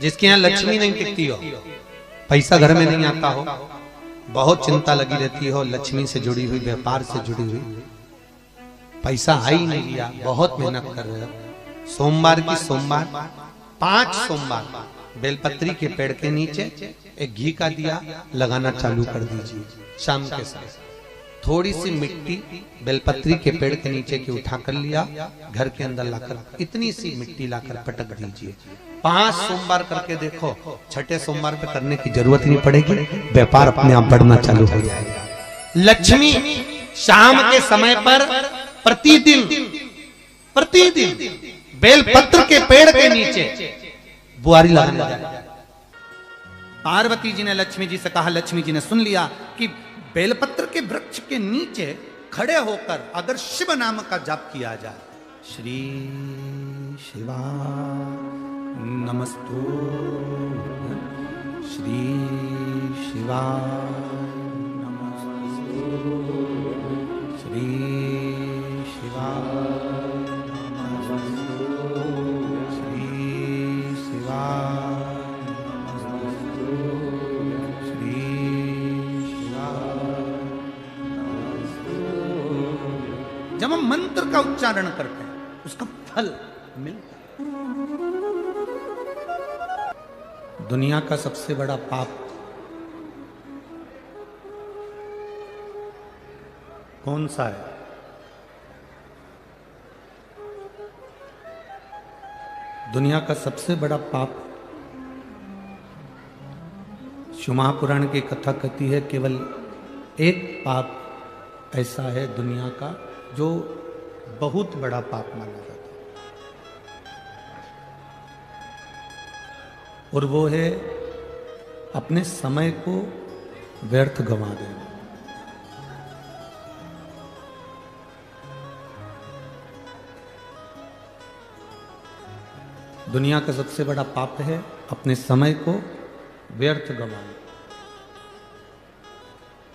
जिसके यहाँ लक्ष्मी नहीं टिकती हो, पैसा घर में नहीं आता हो, बहुत चिंता लगी रहती हो, लक्ष्मी से जुड़ी हुई, व्यापार से जुड़ी हुई, पैसा आ ही नहीं लिया, बहुत मेहनत कर रहे हो, सोमवार की सोमवार 5 सोमवार बेलपत्री के पेड़ के नीचे एक घी का दिया लगाना चालू कर दीजिए। शाम के समय थोड़ी सी मिट्टी बेलपत्री के पेड़ के नीचे की उठा कर लिया, घर के अंदर लाकर इतनी सी मिट्टी लाकर पटक दीजिए। 5 सोमवार करके देखो, छठे सोमवार पे करने की जरूरत नहीं पड़ेगी, व्यापार अपने आप बढ़ना चालू हो जाएगा। लक्ष्मी शाम के समय पर प्रतिदिन बेलपत्र के पेड़ के नीचे बुआरी लगाने जाए। पार्वती जी ने लक्ष्मी जी से कहा, लक्ष्मी जी ने सुन लिया कि बेलपत्र के वृक्ष के नीचे खड़े होकर अगर शिव नाम का जाप किया जाए, श्री शिवा नमस्तु, श्री शिवा नमस्तु, श्री शिवा जब हम मंत्र का उच्चारण करते हैं उसका फल मिलता है। दुनिया का सबसे बड़ा पाप कौन सा है? दुनिया का सबसे बड़ा पाप, शिव महापुराण की कथा कहती है, केवल एक पाप ऐसा है दुनिया का जो बहुत बड़ा पाप माना जाता है, और वो है अपने समय को व्यर्थ गंवा देना। दुनिया का सबसे बड़ा पाप है अपने समय को व्यर्थ गंवाना।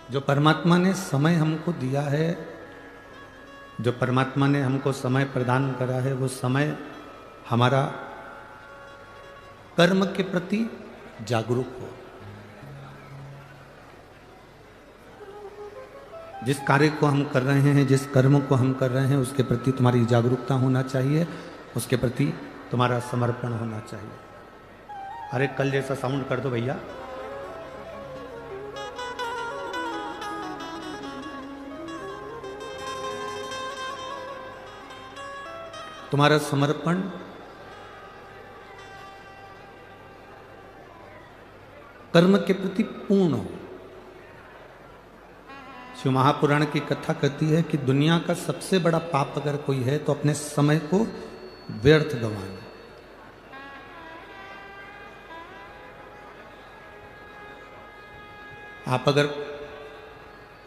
जो परमात्मा ने समय हमको दिया है, जो परमात्मा ने हमको समय प्रदान करा है, वो समय हमारा कर्म के प्रति जागरूक हो। जिस कार्य को हम कर रहे हैं, जिस कर्म को हम कर रहे हैं, उसके प्रति तुम्हारी जागरूकता होना चाहिए, उसके प्रति तुम्हारा समर्पण होना चाहिए। अरे कल जैसा साउंड कर दो भैया। तुम्हारा समर्पण कर्म के प्रति पूर्ण हो। शिव महापुराण की कथा कहती है कि दुनिया का सबसे बड़ा पाप अगर कोई है तो अपने समय को व्यर्थ गंवाना। आप अगर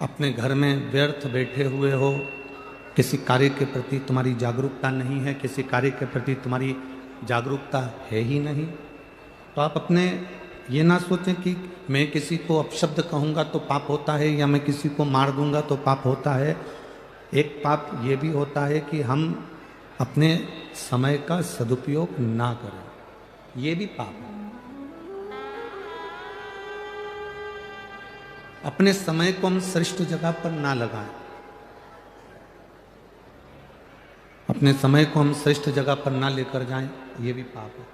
अपने घर में व्यर्थ बैठे हुए हो, किसी कार्य के प्रति तुम्हारी जागरूकता नहीं है, किसी कार्य के प्रति तुम्हारी जागरूकता है ही नहीं, तो आप अपने ये ना सोचें कि मैं किसी को अपशब्द कहूँगा तो पाप होता है, या मैं किसी को मार दूंगा तो पाप होता है। एक पाप ये भी होता है कि हम अपने समय का सदुपयोग ना करें, ये भी पाप है। अपने समय को हम श्रेष्ठ जगह पर ना लगाएं, अपने समय को हम श्रेष्ठ जगह पर ना लेकर जाएं, ये भी पाप है।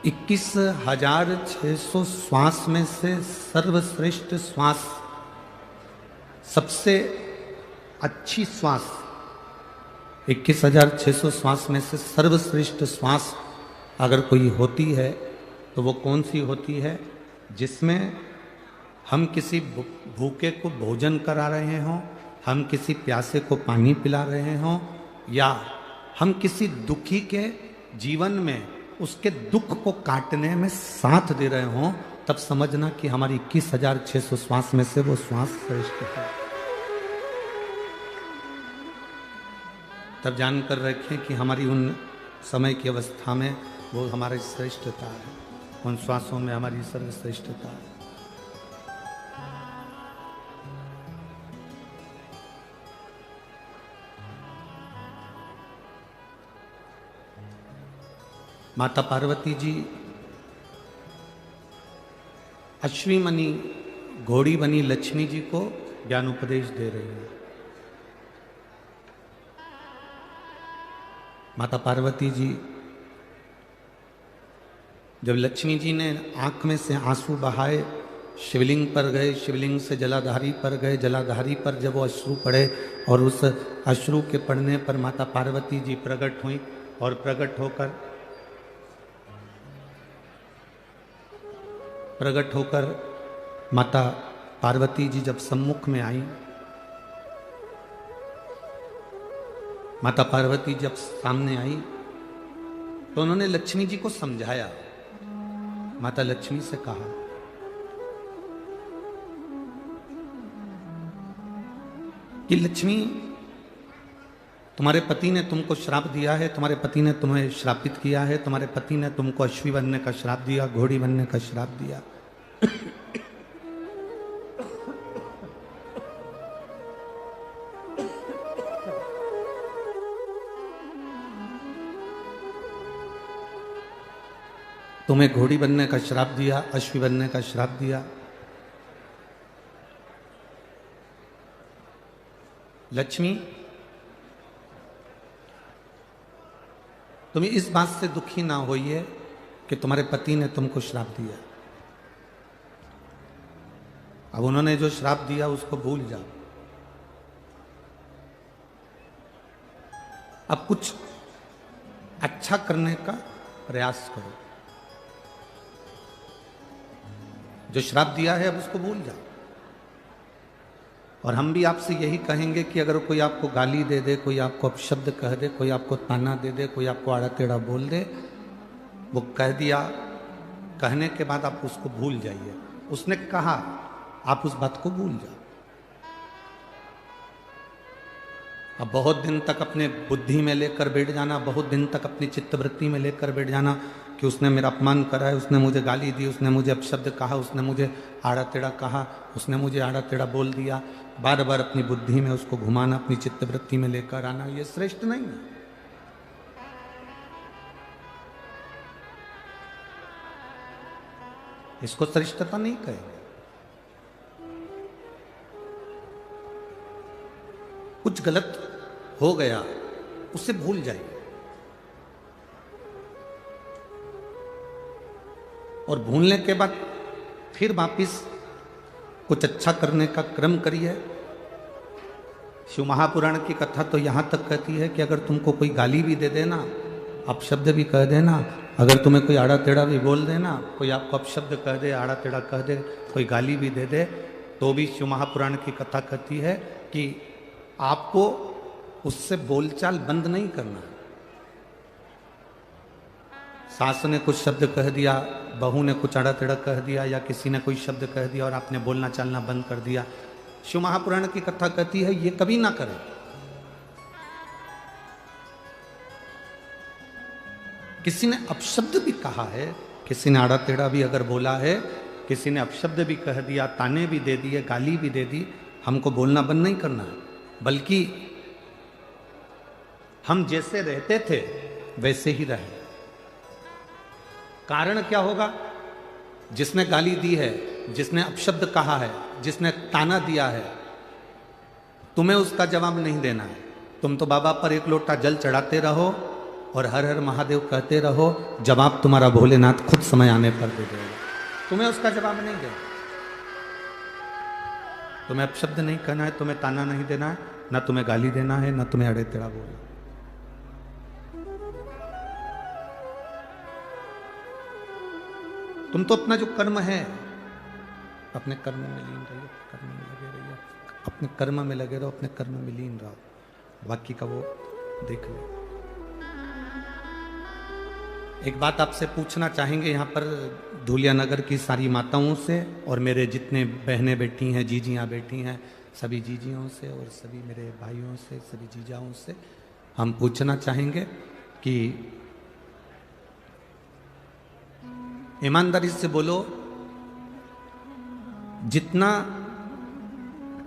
इक्कीस 21,600 श्वास में से सर्वश्रेष्ठ श्वास, सबसे अच्छी श्वास, 21,600 श्वास में से सर्वश्रेष्ठ श्वास अगर कोई होती है तो वो कौन सी होती है? जिसमें हम किसी भूखे को भोजन करा रहे हों, हम किसी प्यासे को पानी पिला रहे हों, या हम किसी दुखी के जीवन में उसके दुख को काटने में साथ दे रहे हों, तब समझना कि हमारी 21,600 श्वास में से वो श्वास श्रेष्ठ है। तब जानकर रखें कि हमारी उन समय की अवस्था में वो हमारी श्रेष्ठता है, उन श्वासों में हमारी सर्वश्रेष्ठता है। माता पार्वती जी अश्वी मनी घोड़ी बनी लक्ष्मी जी को ज्ञान उपदेश दे रही है। माता पार्वती जी जब लक्ष्मी जी ने आंख में से आंसू बहाए, शिवलिंग पर गए, शिवलिंग से जलाधारी पर गए, जलाधारी पर जब वो अश्रु पड़े और उस अश्रु के पड़ने पर माता पार्वती जी प्रकट हुई और प्रकट होकर माता पार्वती जी जब सम्मुख में आई, माता पार्वती जब सामने आई तो उन्होंने लक्ष्मी जी को समझाया। माता लक्ष्मी से कहा कि लक्ष्मी, तुम्हारे पति ने तुमको श्राप दिया है, तुम्हारे पति ने तुम्हें श्रापित किया है, तुम्हारे पति ने तुमको अश्वी बनने का श्राप दिया, घोड़ी बनने का श्राप दिया। तुम्हें घोड़ी बनने का श्राप दिया, अश्वी बनने का श्राप दिया। लक्ष्मी, तुम इस बात से दुखी ना होइए कि तुम्हारे पति ने तुमको श्राप दिया। अब उन्होंने जो श्राप दिया उसको भूल जाओ। अब कुछ अच्छा करने का प्रयास करो। जो श्राप दिया है अब उसको भूल जाओ। और हम भी आपसे यही कहेंगे कि अगर कोई आपको गाली दे दे, कोई आपको अपशब्द कह दे, कोई आपको ताना दे दे, कोई आपको आड़ा टेढ़ा बोल दे, वो कह दिया, कहने के बाद आप उसको भूल जाइए। उसने कहा, आप उस बात को भूल जाओ। अब बहुत दिन तक अपने बुद्धि में लेकर बैठ जाना, बहुत दिन तक अपनी चित्तवृत्ति में लेकर बैठ जाना कि उसने मेरा अपमान करा है, उसने मुझे गाली दी, उसने मुझे अपशब्द कहा, उसने मुझे आड़ा टेढ़ा कहा, उसने मुझे आड़ा टेढ़ा बोल दिया। बार बार अपनी बुद्धि में उसको घुमाना, अपनी चित्तवृत्ति में लेकर आना, ये श्रेष्ठ नहीं है। इसको श्रेष्ठता नहीं कहेंगे। कुछ गलत हो गया उसे भूल जाइए और भूलने के बाद फिर वापिस कुछ अच्छा करने का क्रम करिए। शिव महापुराण की कथा तो यहाँ तक कहती है कि अगर तुमको कोई गाली भी दे देना, अपशब्द भी कह देना, अगर तुम्हें कोई आड़ा टेढ़ा भी बोल देना, कोई आपको अपशब्द कह दे, आड़ा टेढ़ा कह दे, कोई गाली भी दे दे, तो भी शिव महापुराण की कथा कहती है कि आपको उससे बोलचाल बंद नहीं करना। सास ने कुछ शब्द कह दिया, बहू ने कुछ आड़ा टेढ़ा कह दिया, या किसी ने कोई शब्द कह दिया और आपने बोलना चालना बंद कर दिया, शिव महापुराण की कथा कहती है ये कभी ना करें। किसी ने अपशब्द भी कहा है, किसी ने आड़ा टेढ़ा भी अगर बोला है, किसी ने अपशब्द भी कह दिया, ताने भी दे दिए, गाली भी दे दी, हमको बोलना बंद नहीं करना है, बल्कि हम जैसे रहते थे वैसे ही रहे। कारण क्या होगा? जिसने गाली दी है, जिसने अपशब्द कहा है, जिसने ताना दिया है, तुम्हें उसका जवाब नहीं देना है। तुम तो बाबा पर एक लोटा जल चढ़ाते रहो और हर हर महादेव कहते रहो, जवाब तुम्हारा भोलेनाथ खुद समय आने पर दे देगा। तुम्हें उसका जवाब नहीं देना। तुम्हें अपशब्द नहीं कहना है, तुम्हें ताना नहीं देना है, ना तुम्हें गाली देना है, ना तुम्हें अड़े टेढ़ा बोलना। तुम तो अपना जो कर्म है, अपने कर्म में लीन रहिए, कर्म में लगे रहिए, अपने कर्म में लगे रहो, अपने कर्म में लीन रहो, बाकी का वो देख लो। एक बात आपसे पूछना चाहेंगे यहाँ पर धूलिया नगर की सारी माताओं से और मेरे जितने बहनें बैठी हैं, जीजियाँ बैठी हैं, सभी जीजियों से और सभी मेरे भाइयों से, सभी जीजाओं से हम पूछना चाहेंगे कि ईमानदारी से बोलो, जितना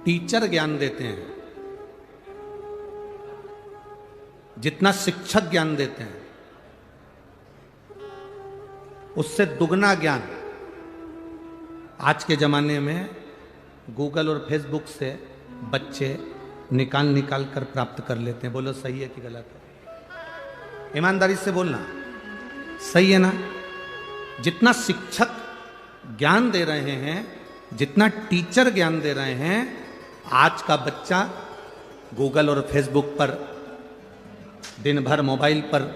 टीचर ज्ञान देते हैं, जितना शिक्षक ज्ञान देते हैं, उससे दुगना ज्ञान आज के जमाने में गूगल और फेसबुक से बच्चे निकाल निकाल कर प्राप्त कर लेते हैं। बोलो सही है कि गलत है? ईमानदारी से बोलना, सही है ना? जितना शिक्षक ज्ञान दे रहे हैं, जितना टीचर ज्ञान दे रहे हैं, आज का बच्चा गूगल और फेसबुक पर दिन भर मोबाइल पर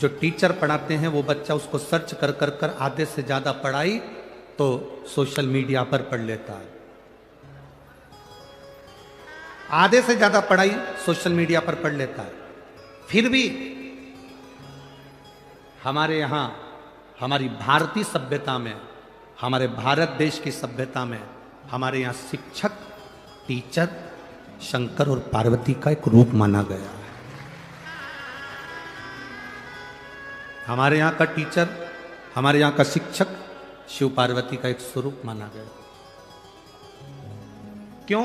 जो टीचर पढ़ाते हैं वो बच्चा उसको सर्च कर कर कर आधे से ज्यादा पढ़ाई तो सोशल मीडिया पर पढ़ लेता है। आधे से ज्यादा पढ़ाई सोशल मीडिया पर पढ़ लेता है। फिर भी हमारे यहां, हमारी भारतीय सभ्यता में, हमारे भारत देश की सभ्यता में हमारे यहां शिक्षक, टीचर शंकर और पार्वती का एक रूप माना गया है। हमारे यहां का टीचर, हमारे यहां का शिक्षक शिव पार्वती का एक स्वरूप माना गया। क्यों?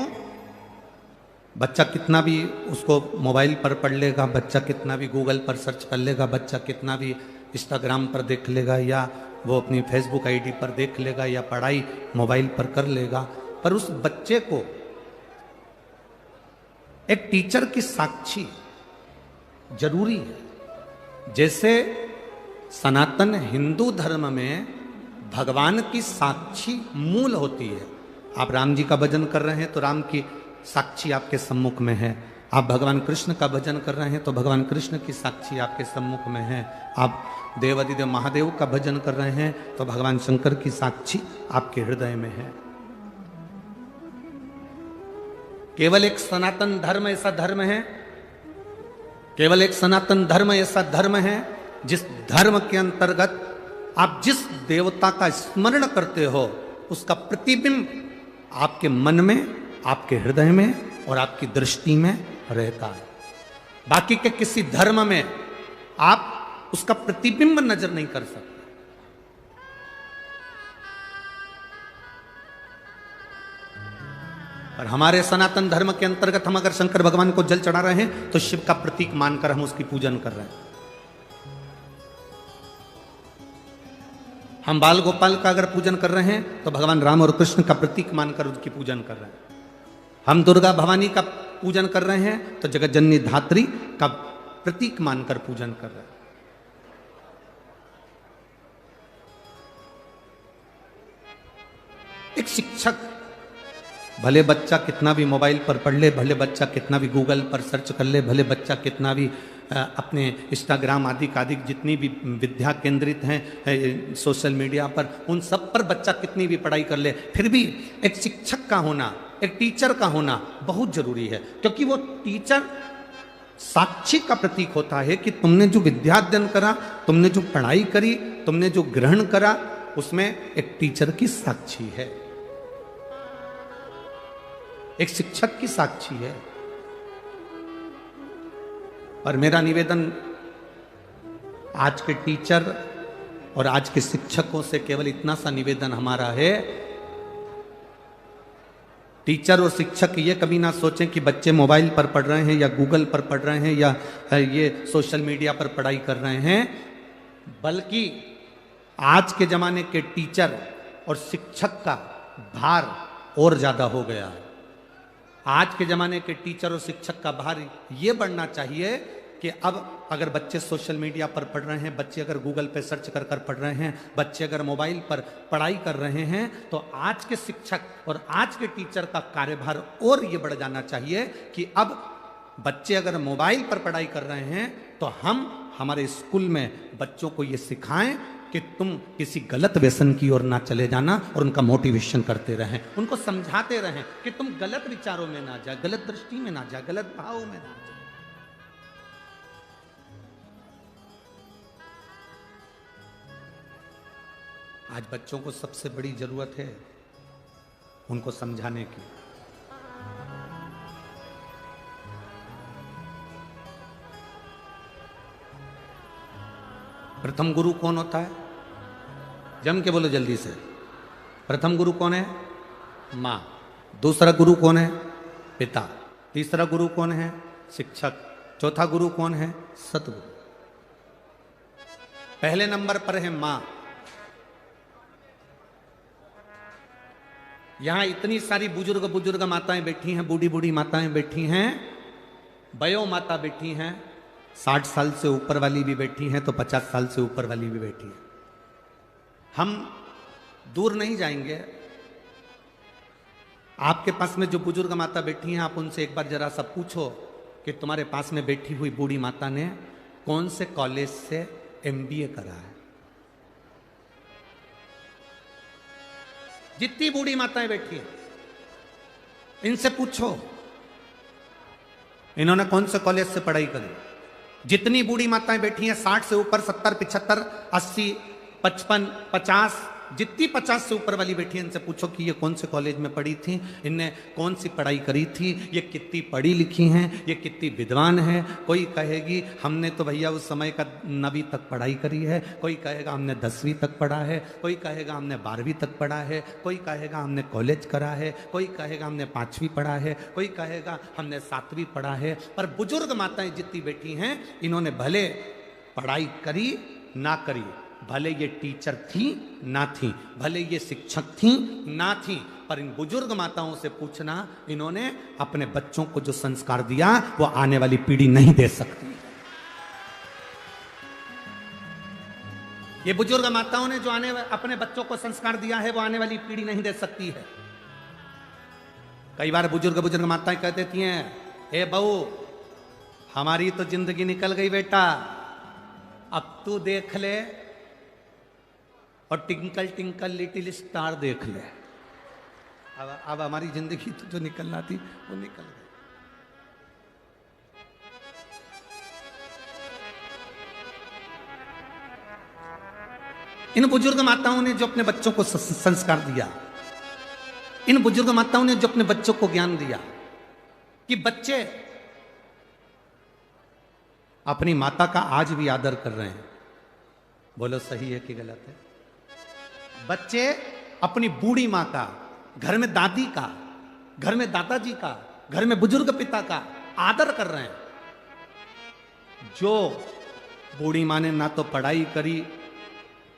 बच्चा कितना भी उसको मोबाइल पर पढ़ लेगा, बच्चा कितना भी गूगल पर सर्च कर लेगा, बच्चा कितना भी इंस्टाग्राम पर देख लेगा या वो अपनी फेसबुक आईडी पर देख लेगा या पढ़ाई मोबाइल पर कर लेगा, पर उस बच्चे को एक टीचर की साक्षी जरूरी है। जैसे सनातन हिंदू धर्म में भगवान की साक्षी मूल होती है। आप राम जी का भजन कर रहे हैं तो राम की साक्षी आपके सम्मुख में है। आप भगवान कृष्ण का भजन कर रहे हैं तो भगवान कृष्ण की साक्षी आपके सम्मुख में है। आप देवादिदेव महादेव का भजन कर रहे हैं तो भगवान शंकर की साक्षी आपके हृदय में है। केवल एक सनातन धर्म ऐसा धर्म है, केवल एक सनातन धर्म ऐसा धर्म है जिस धर्म के अंतर्गत आप जिस देवता का स्मरण करते हो उसका प्रतिबिंब आपके मन में, आपके हृदय में और आपकी दृष्टि में रहता है। बाकी के किसी धर्म में आप उसका प्रतिबिंब नजर नहीं कर सकते। और हमारे सनातन धर्म के अंतर्गत हम अगर शंकर भगवान को जल चढ़ा रहे हैं तो शिव का प्रतीक मानकर हम उसकी पूजन कर रहे हैं। हम बाल गोपाल का अगर पूजन कर रहे हैं तो भगवान राम और कृष्ण का प्रतीक मानकर उसकी पूजन कर रहे हैं। हम दुर्गा भवानी का पूजन कर रहे हैं तो जगत जननी धात्री का प्रतीक मानकर पूजन कर रहे हैं। एक शिक्षक, भले बच्चा कितना भी मोबाइल पर पढ़ ले, भले बच्चा कितना भी गूगल पर सर्च कर ले, भले बच्चा कितना भी अपने इंस्टाग्राम आदि जितनी भी विद्या केंद्रित हैं सोशल मीडिया पर, उन सब पर बच्चा कितनी भी पढ़ाई कर ले, फिर भी एक शिक्षक का होना, एक टीचर का होना बहुत जरूरी है। क्योंकि वो टीचर साक्षी का प्रतीक होता है कि तुमने जो विद्याध्ययन करा, तुमने जो पढ़ाई करी, तुमने जो ग्रहण करा, उसमें एक टीचर की साक्षी है, एक शिक्षक की साक्षी है। और मेरा निवेदन आज के टीचर और आज के शिक्षकों से केवल इतना सा निवेदन हमारा है, टीचर और शिक्षक ये कभी ना सोचें कि बच्चे मोबाइल पर पढ़ रहे हैं या गूगल पर पढ़ रहे हैं या ये सोशल मीडिया पर पढ़ाई कर रहे हैं, बल्कि आज के जमाने के टीचर और शिक्षक का भार और ज्यादा हो गया है। आज के जमाने के टीचर और शिक्षक का भार ये बढ़ना चाहिए कि अब अगर बच्चे सोशल मीडिया पर पढ़ रहे हैं, बच्चे अगर गूगल पे सर्च कर कर पढ़ रहे हैं, बच्चे अगर मोबाइल पर पढ़ाई कर रहे हैं, तो आज के शिक्षक और आज के टीचर का कार्यभार और ये बढ़ जाना चाहिए कि अब बच्चे अगर मोबाइल पर पढ़ाई कर रहे हैं तो हम हमारे स्कूल में बच्चों को ये सिखाएं कि तुम किसी गलत व्यसन की ओर ना चले जाना, और उनका मोटिवेशन करते रहें, उनको समझाते रहें कि तुम गलत विचारों में ना जाए, गलत दृष्टि में ना जाए, गलत भाव में ना जाए। आज बच्चों को सबसे बड़ी जरूरत है उनको समझाने की। प्रथम गुरु कौन होता है? जम के बोलो जल्दी से। प्रथम गुरु कौन है? माँ। दूसरा गुरु कौन है? पिता। तीसरा गुरु कौन है? शिक्षक। चौथा गुरु कौन है? सतगुरु। पहले नंबर पर है माँ, यहां इतनी सारी बुजुर्ग बुजुर्ग माताएं बैठी हैं, बूढ़ी बूढ़ी माताएं बैठी हैं, वयो माता बैठी हैं, 60 साल से ऊपर वाली भी बैठी हैं, तो 50 साल से ऊपर वाली भी बैठी हैं। हम दूर नहीं जाएंगे, आपके पास में जो बुजुर्ग माता बैठी हैं, आप उनसे एक बार जरा सा पूछो कि तुम्हारे पास में बैठी हुई बूढ़ी माता ने कौन से कॉलेज से MBA करा है। जितनी बूढ़ी माताएं बैठी हैं, इनसे पूछो इन्होंने कौन से कॉलेज से पढ़ाई करी। जितनी बूढ़ी माताएं बैठी हैं 60 से ऊपर, 70, 75, 80, 55, 50, जितनी 50 से ऊपर वाली बैठी है, इनसे पूछो कि ये कौन से कॉलेज में पढ़ी थी, इनने कौन सी पढ़ाई करी थी, ये कितनी पढ़ी लिखी हैं, ये कितनी विद्वान है। कोई कहेगी हमने तो भैया उस समय का 9वीं तक पढ़ाई करी है, कोई कहेगा हमने 10वीं तक पढ़ा है, कोई कहेगा हमने 12वीं तक पढ़ा है, कोई कहेगा हमने कॉलेज करा है, कोई कहेगा हमने 5वीं पढ़ा है, कोई कहेगा हमने 7वीं पढ़ा है। पर बुजुर्ग माताएं जितनी बैठी हैं, इन्होंने भले पढ़ाई करी ना करी, भले ये टीचर थी ना थी, भले ये शिक्षक थी ना थी, पर इन बुजुर्ग माताओं से पूछना, इन्होंने अपने बच्चों को जो संस्कार दिया वो आने वाली पीढ़ी नहीं दे सकती। ये बुजुर्ग माताओं ने जो अपने बच्चों को संस्कार दिया है वो आने वाली पीढ़ी नहीं दे सकती है। कई बार बुजुर्ग माताएं कह देती हैं, हे बहू हमारी तो जिंदगी निकल गई बेटा, अब तू देख ले और टिंकल टिंकल लिटिल स्टार देख ले। अब हमारी जिंदगी तो जो निकलना थी वो निकल गई। इन बुजुर्ग माताओं ने जो अपने बच्चों को संस्कार दिया, इन बुजुर्ग माताओं ने जो अपने बच्चों को ज्ञान दिया कि बच्चे अपनी माता का आज भी आदर कर रहे हैं। बोलो सही है कि गलत है? बच्चे अपनी बूढ़ी माँ का, घर में दादी का, घर में दादाजी का, घर में बुजुर्ग पिता का आदर कर रहे हैं। जो बूढ़ी माँ ने ना तो पढ़ाई करी,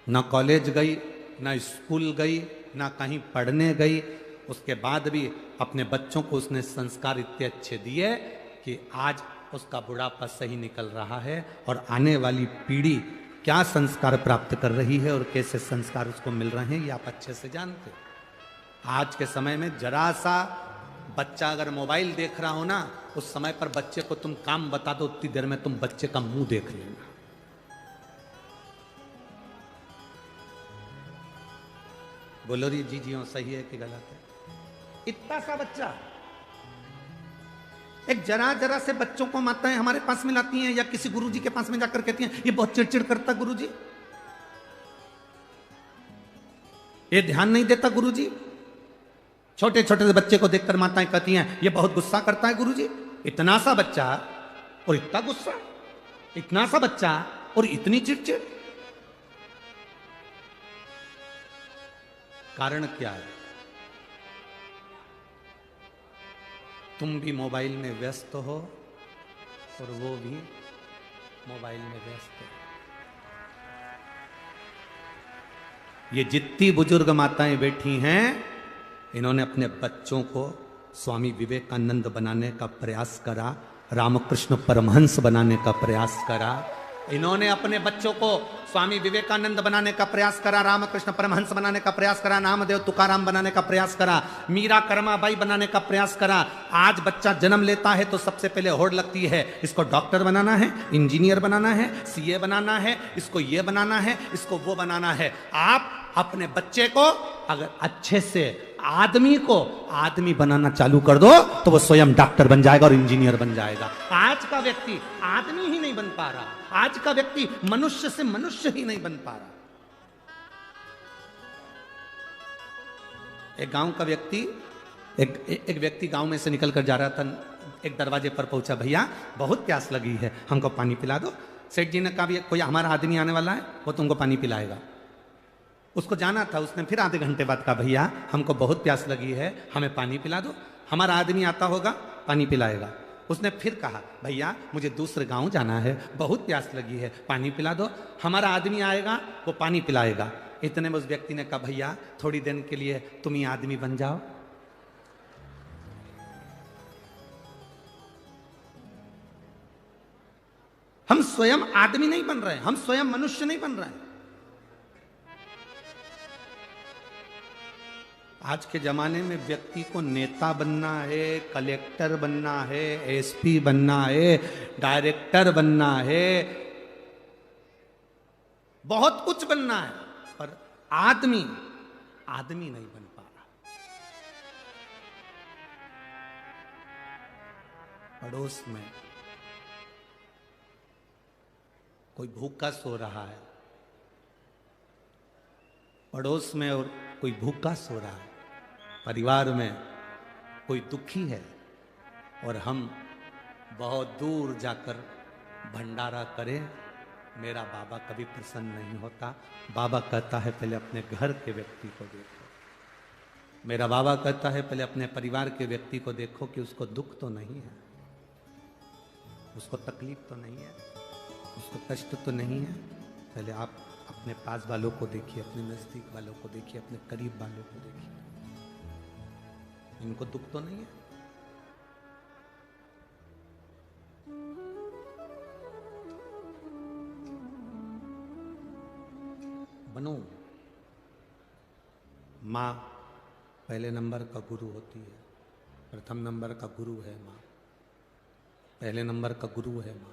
ना कॉलेज गई, ना स्कूल गई, ना कहीं पढ़ने गई, उसके बाद भी अपने बच्चों को उसने संस्कार इतने अच्छे दिए कि आज उसका बुढ़ापा सही निकल रहा है और आने वाली पीढ़ी क्या संस्कार प्राप्त कर रही है और कैसे संस्कार उसको मिल रहे हैं, ये आप अच्छे से जानते हो। आज के समय में जरा सा बच्चा अगर मोबाइल देख रहा हो ना, उस समय पर बच्चे को तुम काम बता दो, उतनी देर में तुम बच्चे का मुंह देख लेना। बोलो री जी जी सही है कि गलत है? इतना सा बच्चा, एक जरा जरा से बच्चों को माताएं हमारे पास में लाती हैं या किसी गुरुजी के पास में जाकर कहती हैं ये बहुत चिड़चिड़ करता गुरुजी, ये ध्यान नहीं देता गुरुजी। छोटे छोटे से बच्चे को देखकर माताएं कहती हैं ये बहुत गुस्सा करता है गुरुजी। इतना सा बच्चा और इतना गुस्सा, इतना सा बच्चा और इतनी चिड़चिड़, कारण क्या है? तुम भी मोबाइल में व्यस्त हो और वो भी मोबाइल में व्यस्त है। ये जितनी बुजुर्ग माताएं बैठी हैं, इन्होंने अपने बच्चों को स्वामी विवेकानंद बनाने का प्रयास करा, रामकृष्ण परमहंस बनाने का प्रयास करा। इन्होंने अपने बच्चों को स्वामी विवेकानंद बनाने का प्रयास करा, रामकृष्ण परमहंस बनाने का प्रयास करा, नामदेव तुकाराम बनाने का प्रयास करा, मीरा कर्माबाई बनाने का प्रयास करा। आज बच्चा जन्म लेता है तो सबसे पहले होड़ लगती है, इसको डॉक्टर बनाना है, इंजीनियर बनाना है, सीए बनाना है, इसको ये बनाना है, इसको वो बनाना है। आप अपने बच्चे को अगर अच्छे से आदमी बनाना चालू कर दो तो वो स्वयं डॉक्टर बन जाएगा और इंजीनियर बन जाएगा। आज का व्यक्ति आदमी ही नहीं बन पा रहा, आज का व्यक्ति मनुष्य से मनुष्य ही नहीं बन पा रहा। एक गांव का व्यक्ति, एक व्यक्ति गांव में से निकल कर जा रहा था, एक दरवाजे पर पहुंचा, भैया बहुत प्यास लगी है, हमको पानी पिला दो। सेठ जी ने कहा कोई हमारा आदमी आने वाला है, वो तुमको पानी पिलाएगा। उसको जाना था, उसने फिर आधे घंटे बाद कहा भैया हमको बहुत प्यास लगी है, हमें पानी पिला दो, हमारा आदमी आता होगा पानी पिलाएगा। उसने फिर कहा भैया मुझे दूसरे गांव जाना है, बहुत प्यास लगी है, पानी पिला दो, हमारा आदमी आएगा वो पानी पिलाएगा। इतने में उस व्यक्ति ने कहा भैया थोड़ी देर के लिए तुम ही आदमी बन जाओ, हम स्वयं आदमी नहीं बन रहे हैं, हम स्वयं मनुष्य नहीं बन रहे हैं। आज के जमाने में व्यक्ति को नेता बनना है, कलेक्टर बनना है, एसपी बनना है, डायरेक्टर बनना है, बहुत कुछ बनना है, पर आदमी नहीं बन पा रहा। पड़ोस में कोई भूखा सो रहा है, पड़ोस में और कोई भूखा सो रहा है, परिवार में कोई दुखी है, और हम बहुत दूर जाकर भंडारा करें, मेरा बाबा कभी प्रसन्न नहीं होता। बाबा कहता है पहले अपने घर के व्यक्ति को देखो। मेरा बाबा कहता है पहले अपने परिवार के व्यक्ति को देखो कि उसको दुख तो नहीं है, उसको तकलीफ तो नहीं है, उसको कष्ट तो नहीं है। पहले आप अपने पास वालों को देखिए, अपने नजदीक वालों को देखिए, अपने करीब वालों को देखिए, इनको दुख तो नहीं है। बनो। माँ पहले नंबर का गुरु होती है, प्रथम नंबर का गुरु है माँ, पहले नंबर का गुरु है माँ।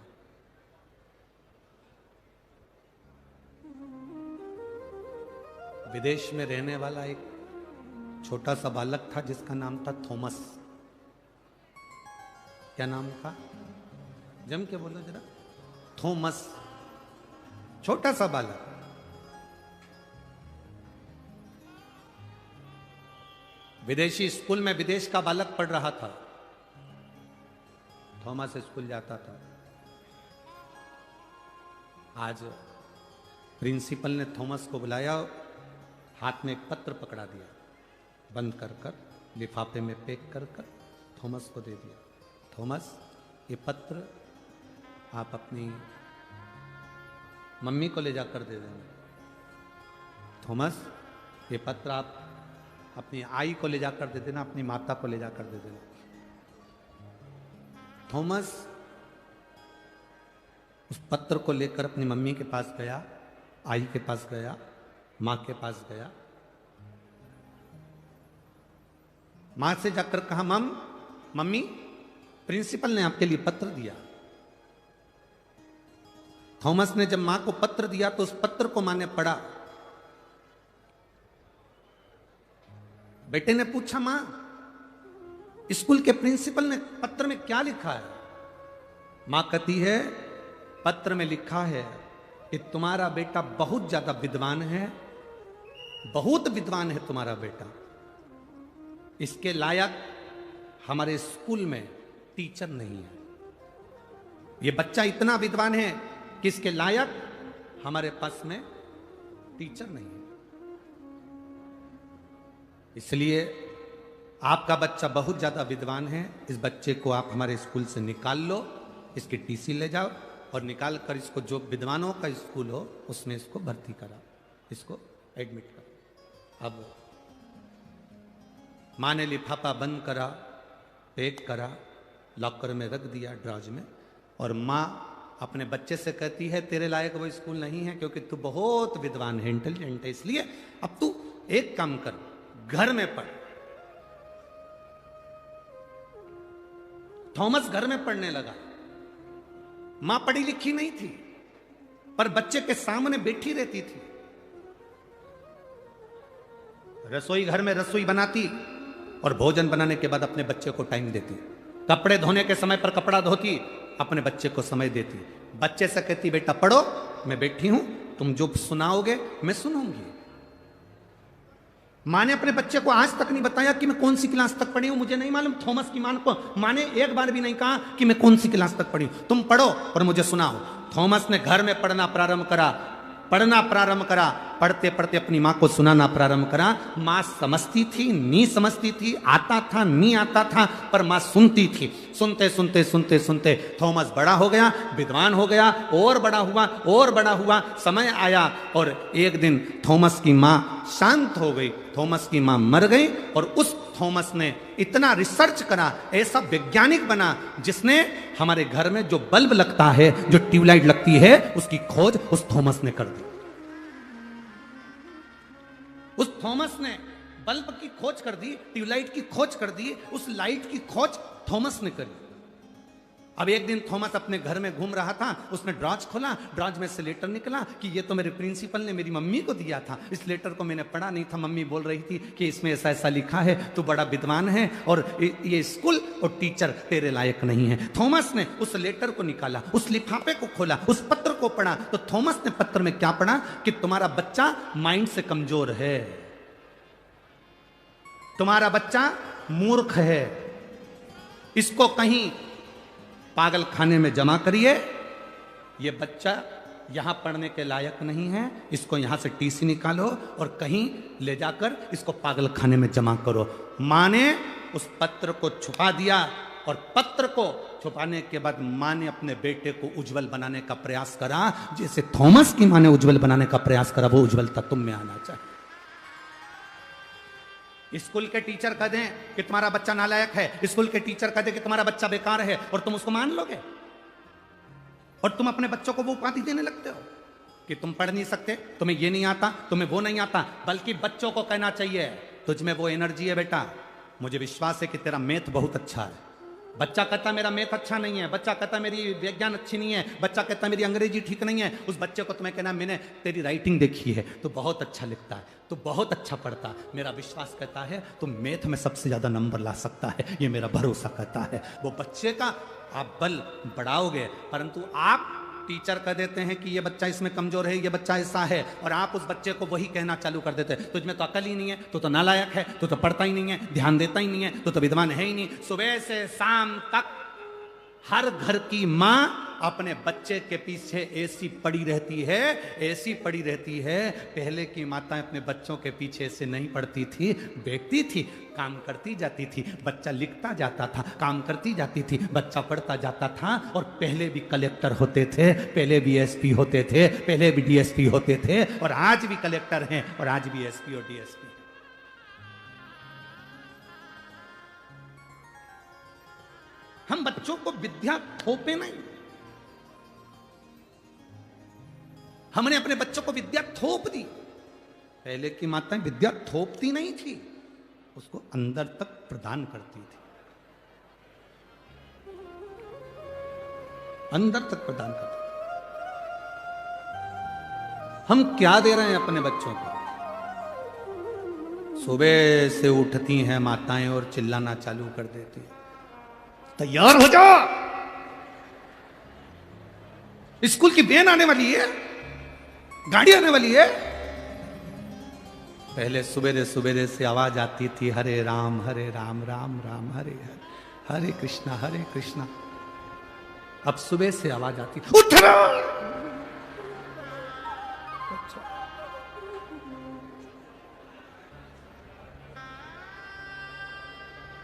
विदेश में रहने वाला एक छोटा सा बालक था जिसका नाम था थॉमस। क्या नाम था? जम के बोलो जरा। थॉमस, छोटा सा बालक। विदेशी स्कूल में विदेश का बालक पढ़ रहा था। थॉमस स्कूल जाता था। आज प्रिंसिपल ने थॉमस को बुलाया, हाथ में एक पत्र पकड़ा दिया, बंद कर कर लिफाफे में पैक कर कर थॉमस को दे दिया। थॉमस, ये पत्र आप अपनी मम्मी को ले जाकर दे देना। थॉमस, ये पत्र आप अपनी आई को ले जाकर दे देना, अपनी माता को ले जाकर दे देना। थॉमस उस पत्र को लेकर अपनी मम्मी के पास गया, आई के पास गया, मां के पास गया। मां से जाकर कहा, मम्मी, प्रिंसिपल ने आपके लिए पत्र दिया। थॉमस ने जब मां को पत्र दिया तो उस पत्र को मां ने पढ़ा। बेटे ने पूछा, मां, स्कूल के प्रिंसिपल ने पत्र में क्या लिखा है? मां कहती है, पत्र में लिखा है कि तुम्हारा बेटा बहुत ज्यादा विद्वान है, बहुत विद्वान है तुम्हारा बेटा, इसके लायक हमारे स्कूल में टीचर नहीं है। ये बच्चा इतना विद्वान है कि इसके लायक हमारे पास में टीचर नहीं है। इसलिए आपका बच्चा बहुत ज्यादा विद्वान है, इस बच्चे को आप हमारे स्कूल से निकाल लो, इसकी टीसी ले जाओ और निकाल कर इसको जो विद्वानों का स्कूल हो उसमें इसको भर्ती करा, इसको एडमिट करा। अब मां ने लिफाफा बंद करा, पैक करा, लॉकर में रख दिया, ड्रॉज में, और मां अपने बच्चे से कहती है, तेरे लायक वो स्कूल नहीं है क्योंकि तू बहुत विद्वान है, इंटेलिजेंट है, इसलिए अब तू एक काम कर, घर में पढ़। थॉमस घर में पढ़ने लगा। मां पढ़ी लिखी नहीं थी, पर बच्चे के सामने बैठी रहती थी। रसोई घर में रसोई बनाती और भोजन बनाने के बाद अपने बच्चे को टाइम देती। कपड़े धोने के समय पर कपड़ा धोती, अपने बच्चे को समय देती। बच्चे से कहती, बेटा पढ़ो, मैं बैठी हूं, तुम जो सुनाओगे मैं सुनूंगी। मां ने अपने बच्चे को आज तक नहीं बताया कि मैं कौन सी क्लास तक पढ़ी हूं, मुझे नहीं मालूम। थॉमस की मां ने एक बार भी नहीं कहा कि मैं कौन सी क्लास तक पढ़ी हूं, तुम पढ़ो और मुझे सुनाओ। थॉमस ने घर में पढ़ना प्रारंभ करा, पढ़ते पढ़ते अपनी मां को सुनाना प्रारंभ करा। मां समझती थी, नहीं समझती थी, आता था, नहीं आता था, पर मां सुनती थी। सुनते सुनते सुनते सुनते थॉमस बड़ा हो गया, विद्वान हो गया, और बड़ा हुआ। समय आया और एक दिन थॉमस की मां शांत हो गई, थॉमस की मां मर गई, और उस थॉमस ने इतना रिसर्च करा, ऐसा वैज्ञानिक बना जिसने हमारे घर में जो बल्ब लगता है, जो ट्यूबलाइट लगती है, उसकी खोज उस थॉमस ने कर दी। उस थॉमस ने बल्ब की खोज कर दी, ट्यूबलाइट की खोज कर दी, उस लाइट की खोज थॉमस ने करी। अब एक दिन थॉमस अपने घर में घूम रहा था, उसने ड्रॉज खोला, ड्रॉज में से लेटर निकला कि ये तो मेरे प्रिंसिपल ने मेरी मम्मी को दिया था। इस लेटर को मैंने पढ़ा नहीं था, मम्मी बोल रही थी कि इसमें ऐसा ऐसा लिखा है, तू बड़ा विद्वान है और ये स्कूल और टीचर तेरे लायक नहीं है। थॉमस ने उस लेटर को निकाला, उस लिफाफे को खोला, उस पत्र को पढ़ा, तो थॉमस ने पत्र में क्या पढ़ा कि तुम्हारा बच्चा माइंड से कमजोर है, तुम्हारा बच्चा मूर्ख है, इसको कहीं पागल खाने में जमा करिए, ये बच्चा यहां पढ़ने के लायक नहीं है, इसको यहां से टीसी निकालो और कहीं ले जाकर इसको पागल खाने में जमा करो। मां ने उस पत्र को छुपा दिया और पत्र को छुपाने के बाद मां ने अपने बेटे को उज्जवल बनाने का प्रयास करा, जैसे थॉमस की मां ने उज्जवल बनाने का प्रयास करा, वो उज्जवलता तुम में आना चाहिए। स्कूल के टीचर कह दें कि तुम्हारा बच्चा नालायक है, स्कूल के टीचर कह दें कि तुम्हारा बच्चा बेकार है, और तुम उसको मान लोगे और तुम अपने बच्चों को वो उपाधि देने लगते हो कि तुम पढ़ नहीं सकते, तुम्हें ये नहीं आता, तुम्हें वो नहीं आता। बल्कि बच्चों को कहना चाहिए तुझ में वो एनर्जी है बेटा, मुझे विश्वास है कि तेरा मैथ बहुत अच्छा है। बच्चा कहता मेरा मैथ अच्छा नहीं है, बच्चा कहता मेरी विज्ञान अच्छी नहीं है, बच्चा कहता मेरी अंग्रेजी ठीक नहीं है, उस बच्चे को तुम्हें कहना मैंने तेरी राइटिंग देखी है, तो बहुत अच्छा लिखता है, तो बहुत अच्छा पढ़ता है, मेरा विश्वास कहता है तुम मैथ में सबसे ज्यादा नंबर ला सकता है, ये मेरा भरोसा कहता है। वो बच्चे का आप बल बढ़ाओगे, परंतु आप टीचर कह देते हैं कि ये बच्चा इसमें कमजोर है, ये बच्चा ऐसा है, और आप उस बच्चे को वही कहना चालू कर देते हैं तुझमें तो अकल ही नहीं है, तू तो नालायक है, तू तो पढ़ता ही नहीं है, ध्यान देता ही नहीं है, तू तो विद्वान है ही नहीं। सुबह से शाम तक हर घर की मां अपने बच्चे के पीछे ऐसी पड़ी रहती है, ऐसी पड़ी रहती है। पहले की माताएं अपने बच्चों के पीछे ऐसे नहीं पड़ती थी, बैठती थी, काम करती जाती थी, बच्चा लिखता जाता था, काम करती जाती थी, बच्चा पढ़ता जाता था। और पहले भी कलेक्टर होते थे, पहले भी एसपी होते थे, पहले भी डीएसपी होते थे, और आज भी कलेक्टर हैं और आज भी एसपी और डीएसपी। हम बच्चों को विद्या थोपे नहीं, हमने अपने बच्चों को विद्या थोप दी। पहले की माताएं विद्या थोपती नहीं थी, उसको अंदर तक प्रदान करती थी, अंदर तक प्रदान करती थी। हम क्या दे रहे हैं अपने बच्चों को? सुबह से उठती हैं माताएं और चिल्लाना चालू कर देती हैं, तैयार हो जाओ, स्कूल की वैन आने वाली है, गाड़ी आने वाली है। पहले सुबेरे सुबेरे से आवाज आती थी हरे राम राम राम हरे हरे, हरे कृष्णा। अब सुबह से आवाज आती उठ रहा।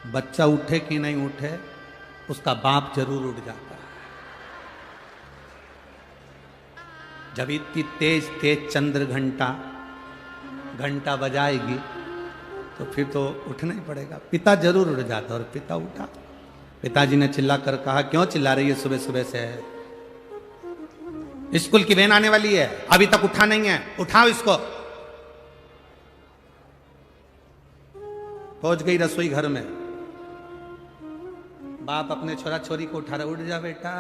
बच्चा उठे कि नहीं उठे, उसका बाप जरूर उठ जाता है। जब इतनी तेज तेज चंद्र घंटा बजाएगी तो फिर तो उठना ही पड़ेगा। पिता जरूर उठ जाता, और पिता उठा। पिताजी ने चिल्ला कर कहा, क्यों चिल्ला रही है सुबह सुबह से? स्कूल की वैन आने वाली है, अभी तक उठा नहीं है, उठाओ इसको। पहुंच गई रसोई घर में, बाप अपने छोरा छोरी को उठा रहा, उठ जा बेटा,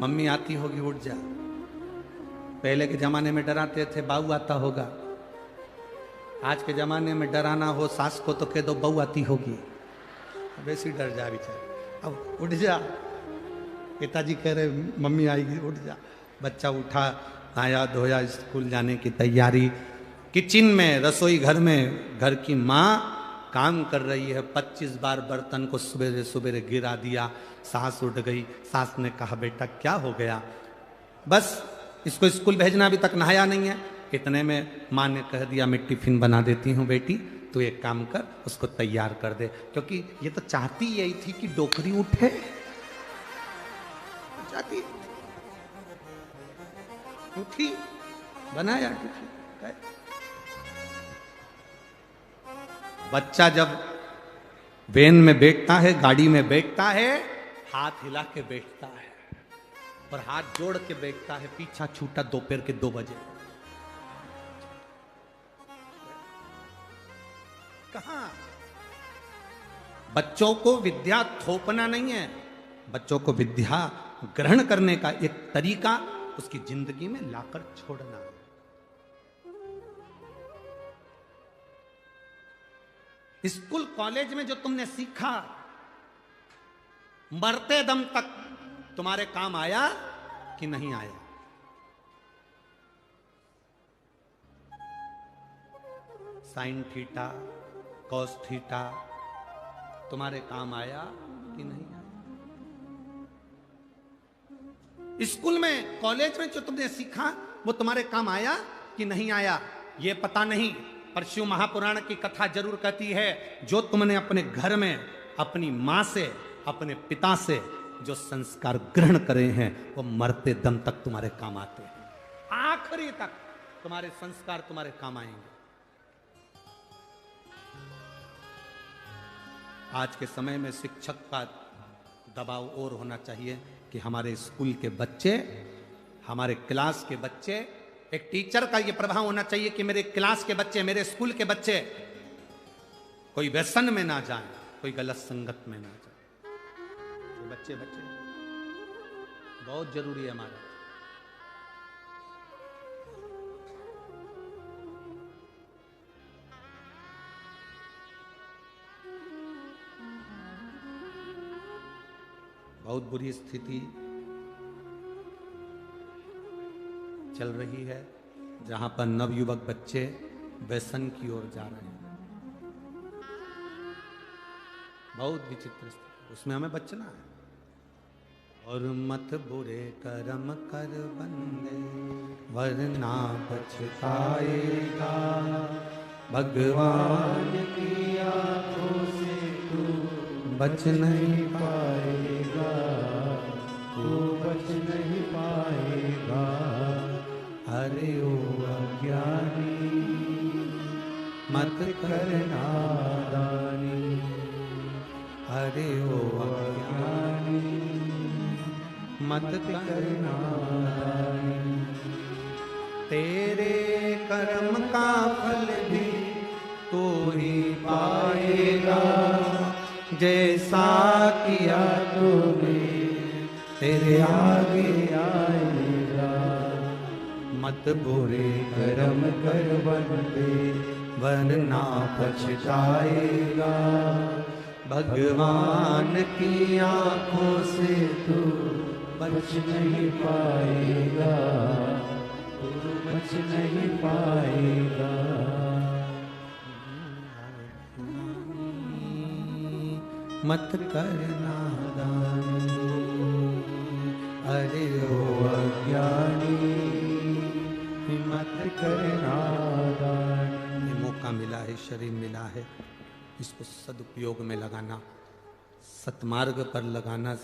मम्मी आती होगी, उठ जा। पहले के जमाने में डराते थे बहू आता होगा, आज के जमाने में डराना हो सास को तो कह दो बहू आती होगी, वैसे डर जा बेचारा। अब उठ जा, पिताजी कह रहे मम्मी आएगी, उठ जा। बच्चा उठा, आया धोया, स्कूल जाने की तैयारी। किचन में, रसोई घर में घर की माँ काम कर रही है, 25 बार बर्तन को सुबह सुबह गिरा दिया। सास उठ गई, सास ने कहा बेटा क्या हो गया? बस इसको स्कूल भेजना, अभी तक नहाया नहीं है। इतने में माँ ने कह दिया मैं टिफिन बना देती हूँ बेटी, तू एक काम कर, उसको तैयार कर दे, क्योंकि ये तो चाहती यही थी कि डोकरी उठे, चाहती उठी, बनाया टिफिन। बच्चा जब वैन में बैठता है, गाड़ी में बैठता है, हाथ हिला के बैठता है और हाथ जोड़ के बैठता है, पीछा छूटा दोपहर के 2 बजे। कहां? बच्चों को विद्या थोपना नहीं है, बच्चों को विद्या ग्रहण करने का एक तरीका उसकी जिंदगी में लाकर छोड़ना है। स्कूल कॉलेज में जो तुमने सीखा, मरते दम तक तुम्हारे काम आया कि नहीं आया? साइन थीटा, कॉस थीटा तुम्हारे काम आया कि नहीं आया? स्कूल में, कॉलेज में जो तुमने सीखा वो तुम्हारे काम आया कि नहीं आया ये पता नहीं, पर शिव महापुराण की कथा जरूर कहती है, जो तुमने अपने घर में अपनी मां से, अपने पिता से जो संस्कार ग्रहण करे हैं वो मरते दम तक तुम्हारे काम आते हैं। आखिरी तक तुम्हारे संस्कार तुम्हारे काम आएंगे। आज के समय में शिक्षक का दबाव और होना चाहिए कि हमारे स्कूल के बच्चे, हमारे क्लास के बच्चे, एक टीचर का यह प्रभाव होना चाहिए कि मेरे क्लास के बच्चे, मेरे स्कूल के बच्चे कोई व्यसन में ना जाएं, कोई गलत संगत में ना जाएं। बच्चे बच्चे बहुत जरूरी है हमारा। बहुत बुरी स्थिति चल रही है जहां पर नवयुवक बच्चे व्यसन की ओर जा रहे हैं। बहुत विचित्र स्थिति, उसमें हमें बचना है। और मत बुरे कर्म कर बंदे वरना पछताएगा, भगवान की आंखों से तू बच नहीं पाएगा, तू बच नहीं पाएगा। अरे ओ अज्ञानी मत कर नादानी, अरे ओ अज्ञानी मत कर नादानी। तेरे कर्म का फल भी तू ही पाएगा, जैसा किया तूने तेरे आगे आएगा। मत बुरे कर्म कर बंदे वरना पछताएगा, भगवान की आंखों से तू बच नहीं पाएगा, तू बच नहीं पाएगा। मत करना दानी, अरे ओ अज्ञानी मत करना दानी। ये मौका मिला है, शरीर मिला है, इसको सदुपयोग में लगाना, सतमार्ग पर लगाना,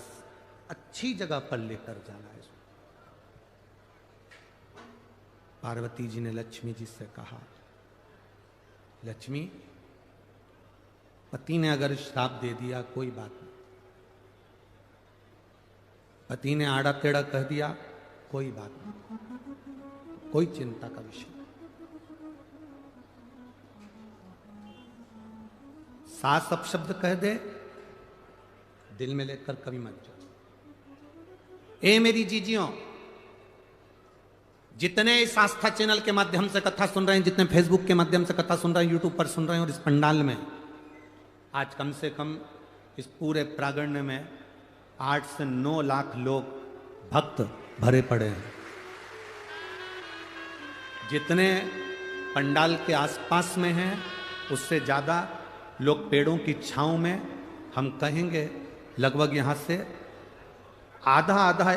अच्छी जगह पर लेकर जाना है। पार्वती जी ने लक्ष्मी जी से कहा, लक्ष्मी पति ने अगर श्राप दे दिया कोई बात नहीं, पति ने आड़ा टेढ़ा कह दिया कोई बात नहीं, कोई चिंता का विषय नहीं। सास अपशब्द कह दे, दिल में लेकर कभी मत जाओ। ए मेरी जीजियों, जितने इस आस्था चैनल के माध्यम से कथा सुन रहे हैं, जितने फेसबुक के माध्यम से कथा सुन रहे हैं, यूट्यूब पर सुन रहे हैं, और इस पंडाल में आज कम से कम इस पूरे प्रांगण में 8 से 9 लाख लोग भक्त भरे पड़े हैं। जितने पंडाल के आसपास में हैं उससे ज़्यादा लोग पेड़ों की छांव में, हम कहेंगे लगभग यहाँ से आधा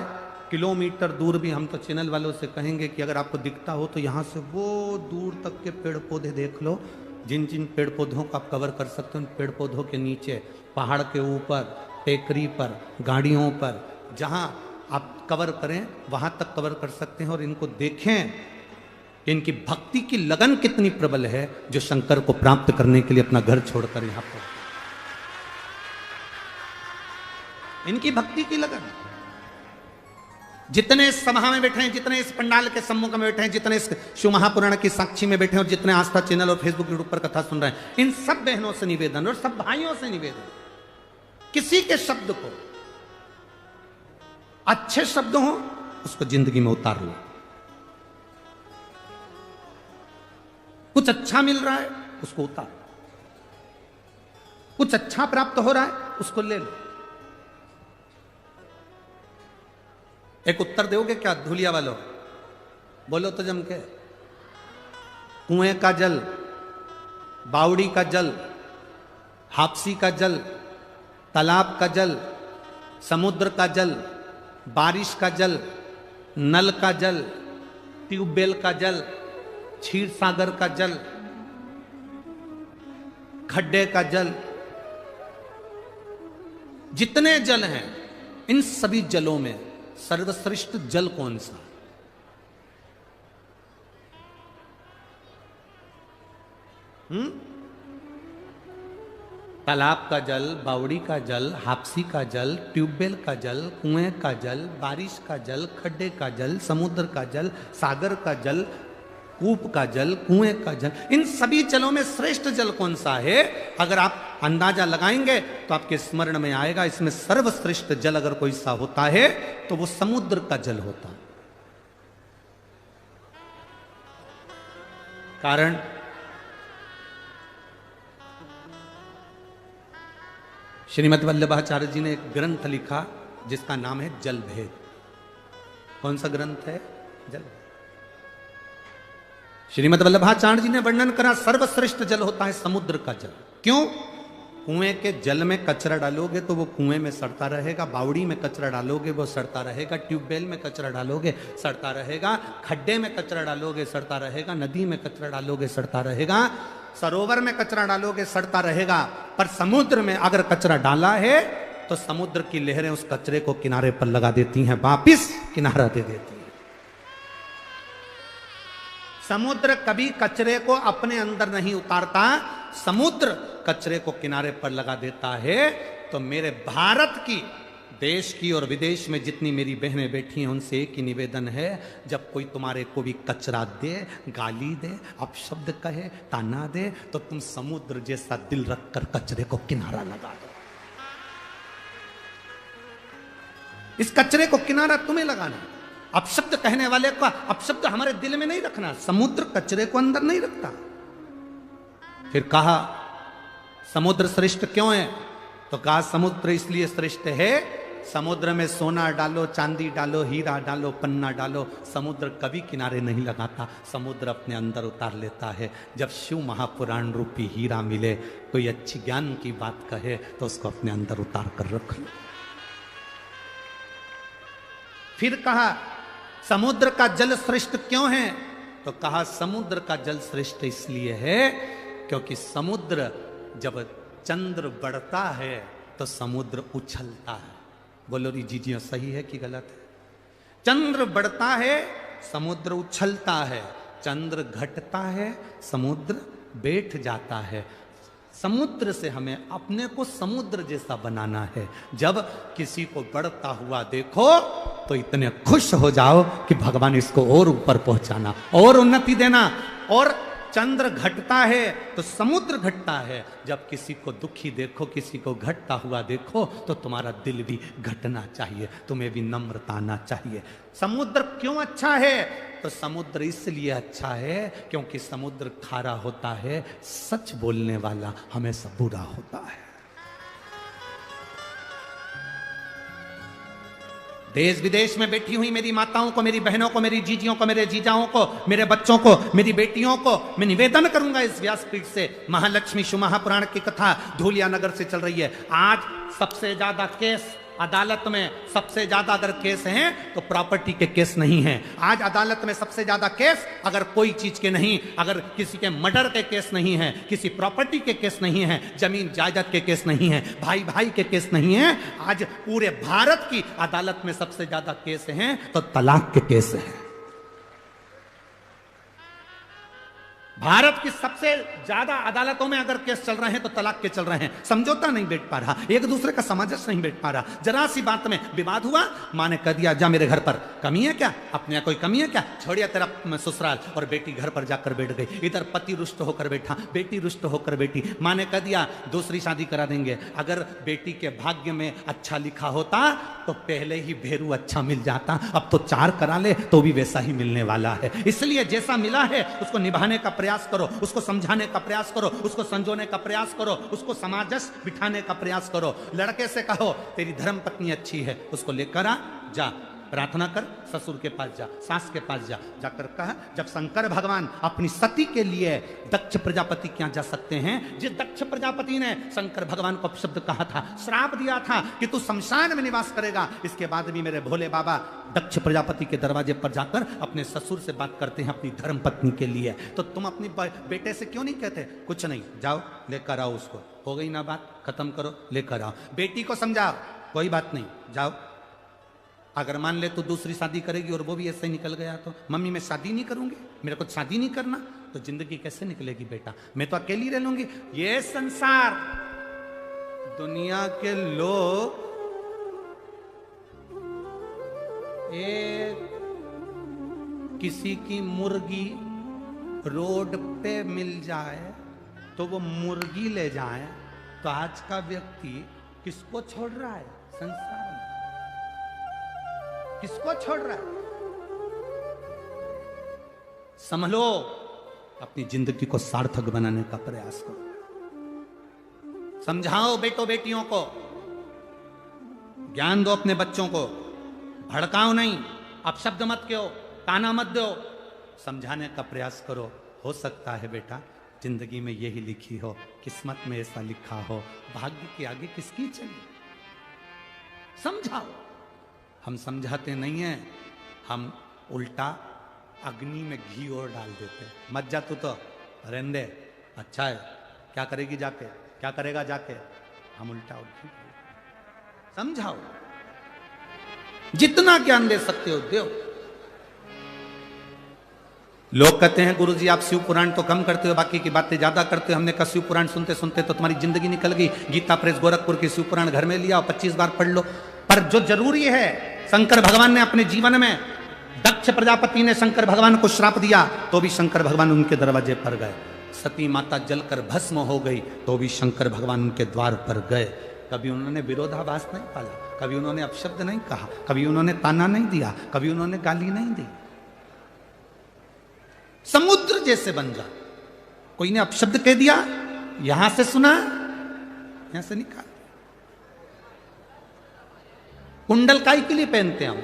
किलोमीटर दूर भी, हम तो चैनल वालों से कहेंगे कि अगर आपको दिखता हो तो यहाँ से वो दूर तक के पेड़ पौधे देख लो। जिन जिन पेड़ पौधों को आप कवर कर सकते हो, उन पेड़ पौधों के नीचे, पहाड़ के ऊपर, टेकरी पर, गाड़ियों पर, जहाँ आप कवर करें वहाँ तक कवर कर सकते हैं। और इनको देखें कि इनकी भक्ति की लगन कितनी प्रबल है, जो शंकर को प्राप्त करने के लिए अपना घर छोड़कर यहां पर, इनकी भक्ति की लगन। जितने इस सभा में बैठे हैं, जितने इस पंडाल के सम्मुख में बैठे हैं, जितने इस शिव महापुराण की साक्षी में बैठे हैं, और जितने आस्था चैनल और फेसबुक यूट्यूब पर कथा सुन रहे हैं, इन सब बहनों से निवेदन और सब भाइयों से निवेदन, किसी के शब्द को अच्छे शब्द हो उसको जिंदगी में उतार लो। कुछ अच्छा मिल रहा है उसको उतार, कुछ अच्छा प्राप्त हो रहा है उसको ले लो। एक उत्तर दोगे क्या धूलिया वालों? बोलो तो जम के। कुएं का जल, बावड़ी का जल, हापसी का जल, तालाब का जल, समुद्र का जल, बारिश का जल, नल का जल, ट्यूबवेल का जल, क्षीर सागर का जल, खड्डे का जल, जितने जल हैं इन सभी जलों में सर्वश्रेष्ठ जल कौन सा? तालाब का जल, बावड़ी का जल, हापसी का जल, ट्यूबवेल का जल, कुएं का जल, बारिश का जल, खड्डे का जल, समुद्र का जल, सागर का जल, कूप का जल, कुएं का जल, इन सभी जलों में श्रेष्ठ जल कौन सा है? अगर आप अंदाजा लगाएंगे तो आपके स्मरण में आएगा, इसमें सर्वश्रेष्ठ जल अगर कोई सा होता है तो वो समुद्र का जल होता है। कारण श्रीमद् वल्लभाचार्य जी ने एक ग्रंथ लिखा जिसका नाम है जल भेद। कौन सा ग्रंथ है? जल। श्रीमद् वल्लभाचार्य जी ने वर्णन करा सर्वश्रेष्ठ जल होता है समुद्र का जल। क्यों? कुएं के जल में कचरा डालोगे तो वो कुएं में सड़ता रहेगा, बावड़ी में कचरा डालोगे वो सड़ता रहेगा, ट्यूबवेल में कचरा डालोगे सड़ता रहेगा, खड्डे में कचरा डालोगे सड़ता रहेगा, नदी में कचरा डालोगे सड़ता रहेगा, सरोवर में कचरा डालोगे सड़ता रहेगा। पर समुद्र में अगर कचरा डाला है तो समुद्र की लहरें उस कचरे को किनारे पर लगा देती हैं, वापिस किनारा दे देती हैं। समुद्र कभी कचरे को अपने अंदर नहीं उतारता, समुद्र कचरे को किनारे पर लगा देता है। तो मेरे भारत की, देश की और विदेश में जितनी मेरी बहनें बैठी हैं उनसे एक ही निवेदन है, जब कोई तुम्हारे को भी कचरा दे, गाली दे, अपशब्द कहे, ताना दे, तो तुम समुद्र जैसा दिल रखकर कचरे को किनारा लगा दो। इस कचरे को किनारा तुम्हें लगाना। अपशब्द कहने वाले का अपशब्द हमारे दिल में नहीं रखना। समुद्र कचरे को अंदर नहीं रखता। फिर कहा समुद्र श्रेष्ठ क्यों है? तो कहा समुद्र इसलिए श्रेष्ठ है, समुद्र में सोना डालो, चांदी डालो, हीरा डालो, पन्ना डालो, समुद्र कभी किनारे नहीं लगाता, समुद्र अपने अंदर उतार लेता है। जब शिव महापुराण रूपी हीरा मिले, कोई अच्छी ज्ञान की बात कहे तो उसको अपने अंदर उतार कर रख लो। फिर कहा समुद्र का जल श्रेष्ठ क्यों है? तो कहा समुद्र का जल श्रेष्ठ इसलिए है क्योंकि समुद्र जब चंद्र बढ़ता है तो समुद्र उछलता है। बोलो री जीजियों, सही है कि गलत है? चंद्र बढ़ता है, समुद्र उछलता है, चंद्र घटता है, समुद्र बैठ जाता है। समुद्र से हमें अपने को समुद्र जैसा बनाना है। जब किसी को बढ़ता हुआ देखो तो इतने खुश हो जाओ कि भगवान इसको और ऊपर पहुंचाना, और उन्नति देना। और चंद्र घटता है तो समुद्र घटता है। जब किसी को दुखी देखो, किसी को घटता हुआ देखो, तो तुम्हारा दिल भी घटना चाहिए, तुम्हें भी नम्रता आना चाहिए। समुद्र क्यों अच्छा है? तो समुद्र इसलिए अच्छा है क्योंकि समुद्र खारा होता है, सच बोलने वाला हमेशा बुरा होता है। देश विदेश में बैठी हुई मेरी माताओं को, मेरी बहनों को, मेरी जीजियों को, मेरे जीजाओं को, मेरे बच्चों को, मेरी बेटियों को मैं निवेदन करूंगा इस व्यासपीठ से, महालक्ष्मी शिव महापुराण की कथा धूलिया नगर से चल रही है। आज सबसे ज्यादा केस अदालत में, सबसे ज्यादा अगर केस हैं तो प्रॉपर्टी के केस नहीं हैं। आज अदालत में सबसे ज्यादा केस अगर कोई चीज के नहीं, अगर किसी के मर्डर के केस नहीं है, किसी प्रॉपर्टी के केस नहीं है, जमीन जायदाद के केस नहीं है, भाई भाई के केस नहीं है। आज पूरे भारत की अदालत में सबसे ज्यादा केस हैं तो तलाक के केस हैं। भारत की सबसे ज्यादा अदालतों में अगर केस चल रहे हैं तो तलाक के चल रहे हैं, समझौता नहीं बैठ पा रहा, एक दूसरे का सामंजस्य नहीं बैठ पा रहा। जरा सी बात में विवाद हुआ, मां ने कह दिया जा मेरे घर पर, कमी है क्या, अपने यहाँ कोई कमी है क्या, छोड़िए तेरा ससुराल, और बेटी घर पर जाकर बैठ गई। इधर पति रुष्ट होकर बैठा, बेटी रुष्ट होकर बैठी। मां ने कह दिया दूसरी शादी करा देंगे। अगर बेटी के भाग्य में अच्छा लिखा होता तो पहले ही भेरू अच्छा मिल जाता, अब तो 4 करा ले तो भी वैसा ही मिलने वाला है। इसलिए जैसा मिला है उसको निभाने का प्रयास करो, उसको समझाने का प्रयास करो, उसको संजोने का प्रयास करो, उसको सामंजस्य बिठाने का प्रयास करो। लड़के से कहो तेरी धर्म पत्नी अच्छी है, उसको लेकर आ, जा प्रार्थना कर, ससुर के पास जा, सास के पास जा, जाकर कहा। जब शंकर भगवान अपनी सती के लिए दक्ष प्रजापति के यहाँ जा सकते हैं, जिस दक्ष प्रजापति ने शंकर भगवान को अपशब्द कहा था, श्राप दिया था कि तू शमशान में निवास करेगा, इसके बाद भी मेरे भोले बाबा दक्ष प्रजापति के दरवाजे पर जाकर अपने ससुर से बात करते हैं अपनी धर्म पत्नी के लिए। तो तुम अपनी बेटे से क्यों नहीं कहते कुछ नहीं, जाओ लेकर आओ उसको, हो गई ना बात, खत्म करो, लेकर आओ। बेटी को समझाओ कोई बात नहीं, जाओ। अगर मान ले तो दूसरी शादी करेगी और वो भी ऐसे ही निकल गया तो मम्मी मैं शादी नहीं करूंगी, मेरे को शादी नहीं करना, तो जिंदगी कैसे निकलेगी बेटा, मैं तो अकेली रह लूंगी। ये संसार, दुनिया के लोग किसी की मुर्गी रोड पे मिल जाए तो वो मुर्गी ले जाए, तो आज का व्यक्ति किसको छोड़ रहा है संसार में, किसको छोड़ रहा है? संभलो, अपनी जिंदगी को सार्थक बनाने का प्रयास करो। समझाओ बेटों बेटियों को, ज्ञान दो अपने बच्चों को, भड़काओ नहीं, अपशब्द मत कहो, ताना मत दो, समझाने का प्रयास करो। हो सकता है बेटा जिंदगी में यही लिखी हो, किस्मत में ऐसा लिखा हो, भाग्य के आगे किसकी चली, समझाओ। हम समझाते नहीं हैं, हम उल्टा अग्नि में घी और डाल देते हैं। मत जा तू तो रहने दे, अच्छा है, क्या करेगी जाके, क्या करेगा जाके, हम उल्टा और घी समझाओ। जितना ज्ञान दे सकते हो दो। लोग कहते हैं गुरुजी आप शिव पुराण तो कम करते हो, बाकी की बातें ज्यादा करते हो। हमने कहा शिव पुराण सुनते सुनते तो तुम्हारी जिंदगी निकल गई। गीता प्रेस गोरखपुर के शिव पुराण घर में लिया, 25 बार पढ़ लो। पर जो जरूरी है, शंकर भगवान ने अपने जीवन में, दक्ष प्रजापति ने शंकर भगवान को श्राप दिया तो भी शंकर भगवान उनके दरवाजे पर गए। सती माता जलकर भस्म हो गई तो भी शंकर भगवान उनके द्वार पर गए। कभी उन्होंने विरोधाभास नहीं पाला, कभी उन्होंने अपशब्द नहीं कहा, कभी उन्होंने ताना नहीं दिया, कभी उन्होंने गाली नहीं दी। समुद्र जैसे बन जा, कोई ने अपशब्द कह दिया, यहां से सुना, यहां से निकाल। कुंडल काई के लिए पहनते हैं हम?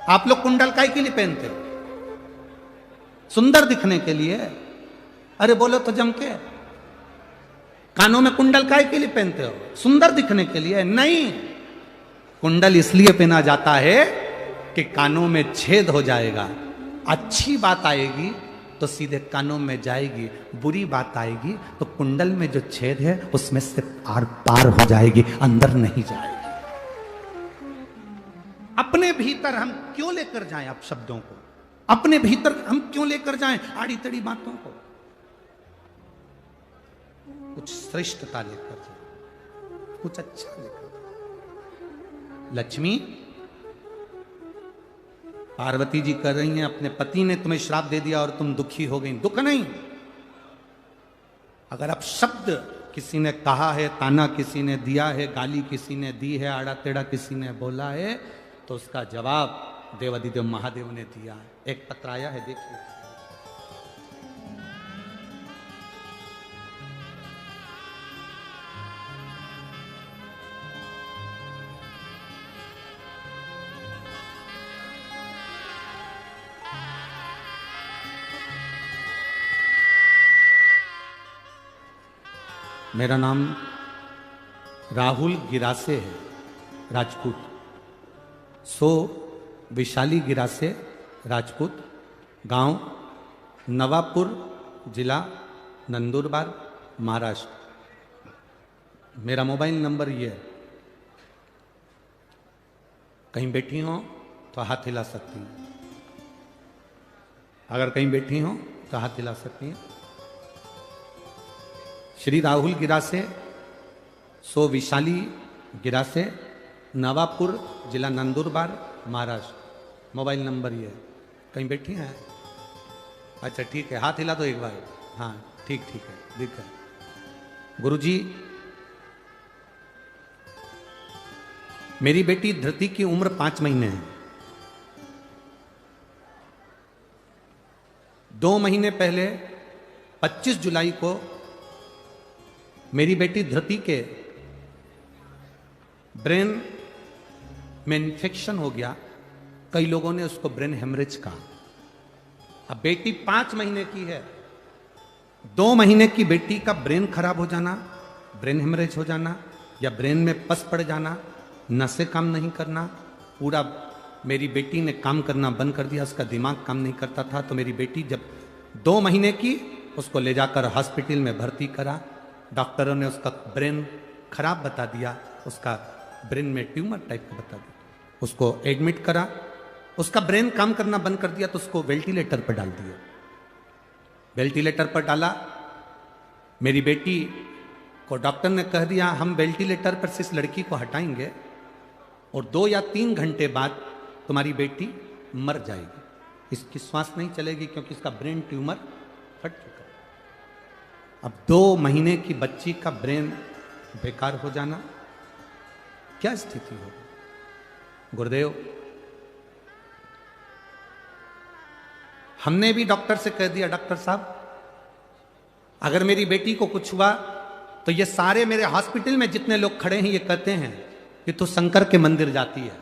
आप लोग कुंडल काई के लिए पहनते हो? सुंदर दिखने के लिए? अरे बोलो तो जम के। कानों में कुंडल काई के लिए पहनते हो? सुंदर दिखने के लिए? नहीं, कुंडल इसलिए पहना जाता है कि कानों में छेद हो जाएगा, अच्छी बात आएगी तो सीधे कानों में जाएगी, बुरी बात आएगी तो कुंडल में जो छेद है उसमें से आर पार हो जाएगी, अंदर नहीं जाएगी। अपने भीतर हम क्यों लेकर जाएं अपशब्दों को, अपने भीतर हम क्यों लेकर जाएं आड़ी तड़ी बातों को? कुछ श्रेष्ठता लेकर जाए, कुछ अच्छा लेकर जाए। लक्ष्मी, पार्वती जी कर रही हैं अपने पति ने तुम्हें श्राप दे दिया और तुम दुखी हो गई। दुख नहीं, अगर अब शब्द किसी ने कहा है, ताना किसी ने दिया है, गाली किसी ने दी है, आड़ा टेढ़ा किसी ने बोला है, तो उसका जवाब देवाधिदेव महादेव ने दिया है। एक पत्र आया है, देखिए। मेरा नाम राहुल गिरासे है, राजपूत। सो विशाली गिरासे, राजपूत, गांव नवापुर, जिला नंदुरबार, महाराष्ट्र। मेरा मोबाइल नंबर ये है, कहीं बैठी हो तो हाथ हिला सकती हैं। अगर कहीं बैठी हो तो हाथ हिला सकती हैं। श्री राहुल गिरा से, सो विशाली गिरा से, नवापुर, जिला नंदुरबार, महाराष्ट्र। मोबाइल नंबर ये है। कहीं बैठी हैं? अच्छा ठीक है, हाथ हिला दो एक बार। हाँ ठीक ठीक है, दिख है। गुरुजी, मेरी बेटी धृति की उम्र 5 महीने है। 2 महीने पहले 25 जुलाई को मेरी बेटी धृति के ब्रेन में इन्फेक्शन हो गया। कई लोगों ने उसको ब्रेन हेमरेज कहा। अब बेटी 5 महीने की है, 2 महीने की बेटी का ब्रेन खराब हो जाना, ब्रेन हेमरेज हो जाना, या ब्रेन में पस पड़ जाना, नसें काम नहीं करना, पूरा मेरी बेटी ने काम करना बंद कर दिया, उसका दिमाग काम नहीं करता था। तो मेरी बेटी जब 2 महीने की, उसको ले जाकर हॉस्पिटल में भर्ती करा। डॉक्टरों ने उसका ब्रेन खराब बता दिया, उसका ब्रेन में ट्यूमर टाइप का बता दिया। उसको एडमिट करा, उसका ब्रेन काम करना बंद कर दिया, तो उसको वेंटिलेटर पर डाल दिया। वेंटिलेटर पर डाला। मेरी बेटी को डॉक्टर ने कह दिया हम वेंटिलेटर पर से इस लड़की को हटाएंगे और 2 या 3 घंटे बाद तुम्हारी बेटी मर जाएगी, इसकी श्वास नहीं चलेगी क्योंकि इसका ब्रेन ट्यूमर फट चुका है। अब 2 महीने की बच्ची का ब्रेन बेकार हो जाना, क्या स्थिति होगी? गुरुदेव, हमने भी डॉक्टर से कह दिया, डॉक्टर साहब अगर मेरी बेटी को कुछ हुआ तो ये सारे मेरे हॉस्पिटल में जितने लोग खड़े हैं ये कहते हैं कि तू शंकर के मंदिर जाती है,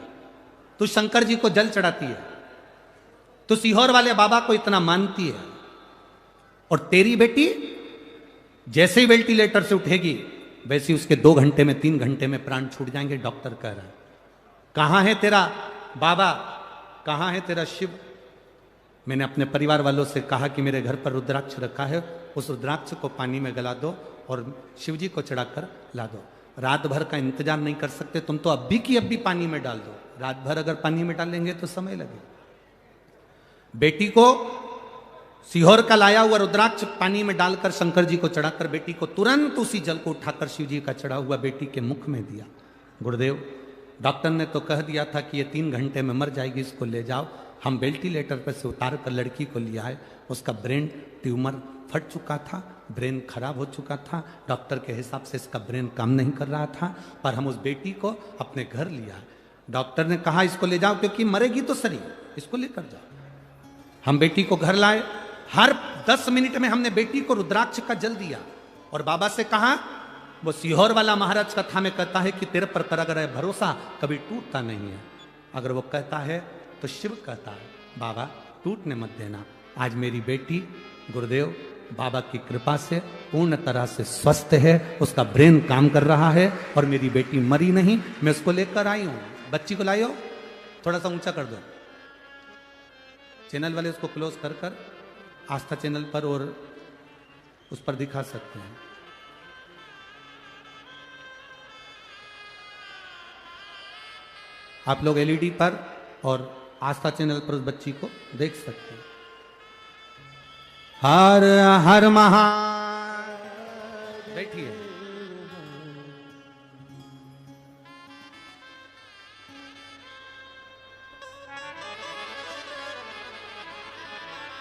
तू शंकर जी को जल चढ़ाती है, तू सीहोर वाले बाबा को इतना मानती है, और तेरी बेटी जैसे ही वेंटिलेटर से उठेगी वैसे उसके 2 घंटे में 3 घंटे में प्राण छूट जाएंगे। डॉक्टर कह रहा है कहां है तेरा बाबा, कहां है तेरा शिव? मैंने अपने परिवार वालों से कहा कि मेरे घर पर रुद्राक्ष रखा है, उस रुद्राक्ष को पानी में गला दो और शिव जी को चढ़ाकर ला दो। रात भर का इंतजार नहीं कर सकते तुम तो अभी की अभी पानी में डाल दो। रात भर अगर पानी में डालेंगे तो समय लगेगा। बेटी को सीहोर का लाया हुआ रुद्राक्ष पानी में डालकर शंकर जी को चढ़ाकर बेटी को तुरंत उसी जल को उठाकर शिव जी का चढ़ा हुआ बेटी के मुख में दिया। गुरुदेव, डॉक्टर ने तो कह दिया था कि ये 3 घंटे में मर जाएगी, इसको ले जाओ। हम वेंटिलेटर पर से उतार कर लड़की को लिया है, उसका ब्रेन ट्यूमर फट चुका था, ब्रेन खराब हो चुका था। डॉक्टर के हिसाब से इसका ब्रेन काम नहीं कर रहा था, पर हम उस बेटी को अपने घर लिया। डॉक्टर ने कहा इसको ले जाओ क्योंकि मरेगी तो सही, इसको लेकर जाओ। हम बेटी को घर लाए। हर 10 मिनट में हमने बेटी को रुद्राक्ष का जल दिया और बाबा से कहा, वो सीहोर वाला महाराज कथा में कहता है कि तेरे पर कर अगर है भरोसा कभी टूटता नहीं है। अगर वो कहता है तो शिव कहता है बाबा टूटने मत देना। आज मेरी बेटी गुरुदेव बाबा की कृपा से पूर्ण तरह से स्वस्थ है, उसका ब्रेन काम कर रहा है और मेरी बेटी मरी नहीं। मैं उसको लेकर आई हूं। बच्ची को लाई हो, थोड़ा सा ऊंचा कर दो, चैनल वाले उसको क्लोज कर कर आस्था चैनल पर और उस पर दिखा सकते हैं। आप लोग एलईडी पर और आस्था चैनल पर उस बच्ची को देख सकते हैं। हर हर महा बैठिए।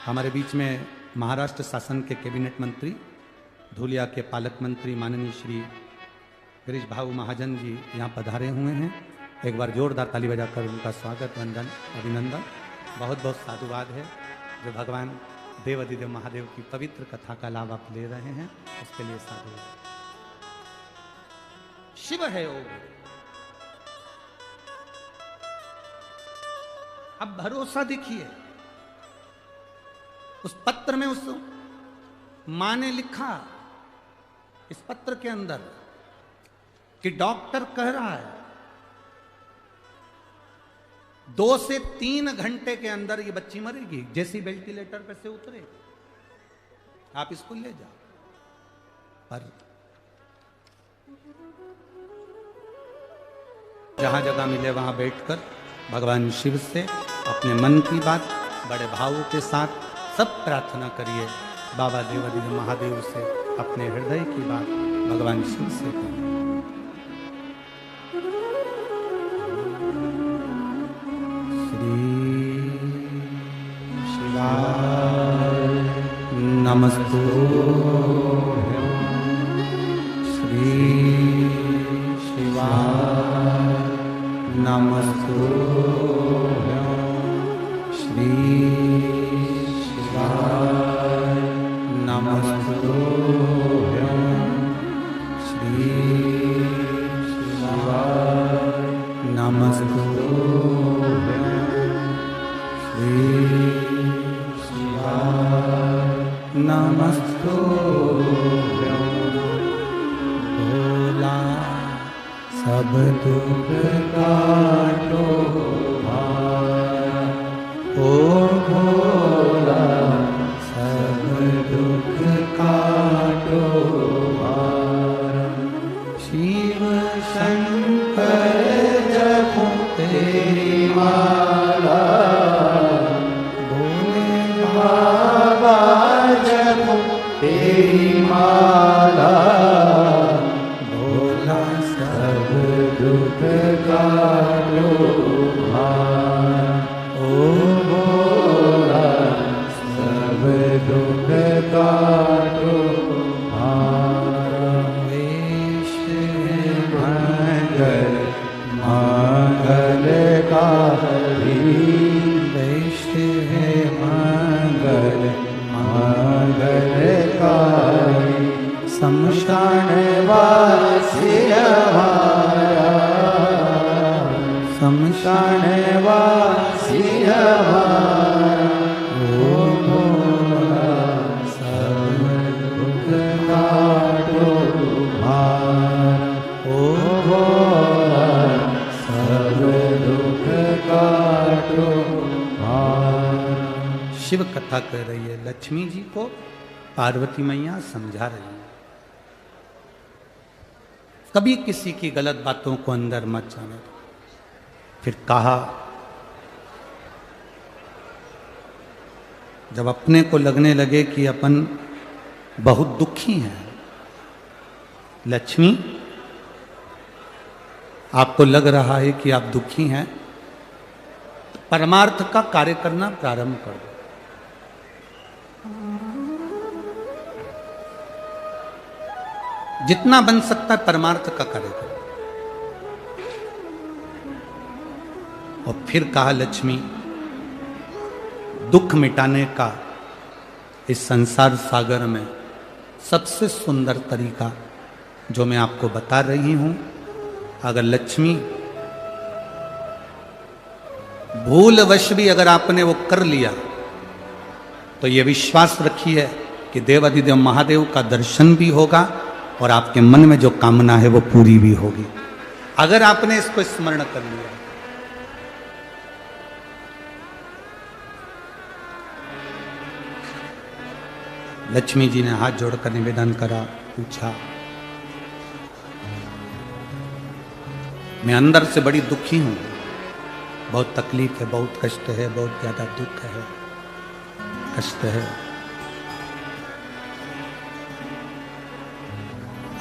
हमारे बीच में महाराष्ट्र शासन के कैबिनेट मंत्री, धुलिया के पालक मंत्री माननीय श्री गिरीश भाऊ महाजन जी यहाँ पधारे हुए हैं। एक बार जोरदार ताली बजाकर उनका स्वागत, वंदन, अभिनंदन। बहुत बहुत साधुवाद है जो भगवान देवाधिदेव महादेव की पवित्र कथा का लाभ आप ले रहे हैं, उसके लिए साधुवाद। शिव है वो। अब भरोसा देखिए, उस पत्र में उस मां ने लिखा इस पत्र के अंदर कि डॉक्टर कह रहा है 2 से 3 घंटे के अंदर ये बच्ची मरेगी, जैसी वेंटिलेटर पर से उतरे आप इसको ले जाओ। पर जहां जगह मिले वहां बैठकर भगवान शिव से अपने मन की बात बड़े भावों के साथ सब प्रार्थना करिए, बाबा देवादिदेव महादेव से अपने हृदय की बात भगवान शिव से करें। श्री शिवाय नमस्तुभ्यं, श्री शिवाय नमस्तुभ्यं, श्री शिवाय नमस्तुभ्यं, श्री शिवाय नमस्तुभ्यं, श्री शिवाय नमस्तुभ्यं। भोला सब दुख काटो भारा, ओ भोला सब दुख काटो भारा। शिव शंकर जपो तेरी माला, भोले बाबा जपो तेरी माला, भोला सब दुख काटो भारा, ओ भोला सब दुख काटो भारा। वेश मंगल मंगलकारी, वेश मंगल मंगलकारी, शमशान वासी हमारा, शमशान वासी हमारा, ओ भोला सब दुख काटो भारा, ओ भोला सब दुख काटो भारा। शिव कथा कह रही है, लक्ष्मी जी को पार्वती मैया समझा रही है, कभी किसी की गलत बातों को अंदर मत जाने दो। फिर कहा, जब अपने को लगने लगे कि अपन बहुत दुखी हैं, लक्ष्मी आपको लग रहा है कि आप दुखी हैं, तो परमार्थ का कार्य करना प्रारंभ कर दो। जितना बन सकता है परमार्थ का कार्य करो। और फिर कहा, लक्ष्मी दुख मिटाने का इस संसार सागर में सबसे सुंदर तरीका जो मैं आपको बता रही हूं, अगर लक्ष्मी भूलवश भी अगर आपने वो कर लिया तो ये विश्वास रखिए कि देवादिदेव महादेव का दर्शन भी होगा और आपके मन में जो कामना है वो पूरी भी होगी, अगर आपने इसको स्मरण कर लिया। लक्ष्मी जी ने हाथ जोड़कर निवेदन करा, पूछा, मैं अंदर से बड़ी दुखी हूं, बहुत तकलीफ है, बहुत कष्ट है, बहुत ज्यादा दुख है, कष्ट है।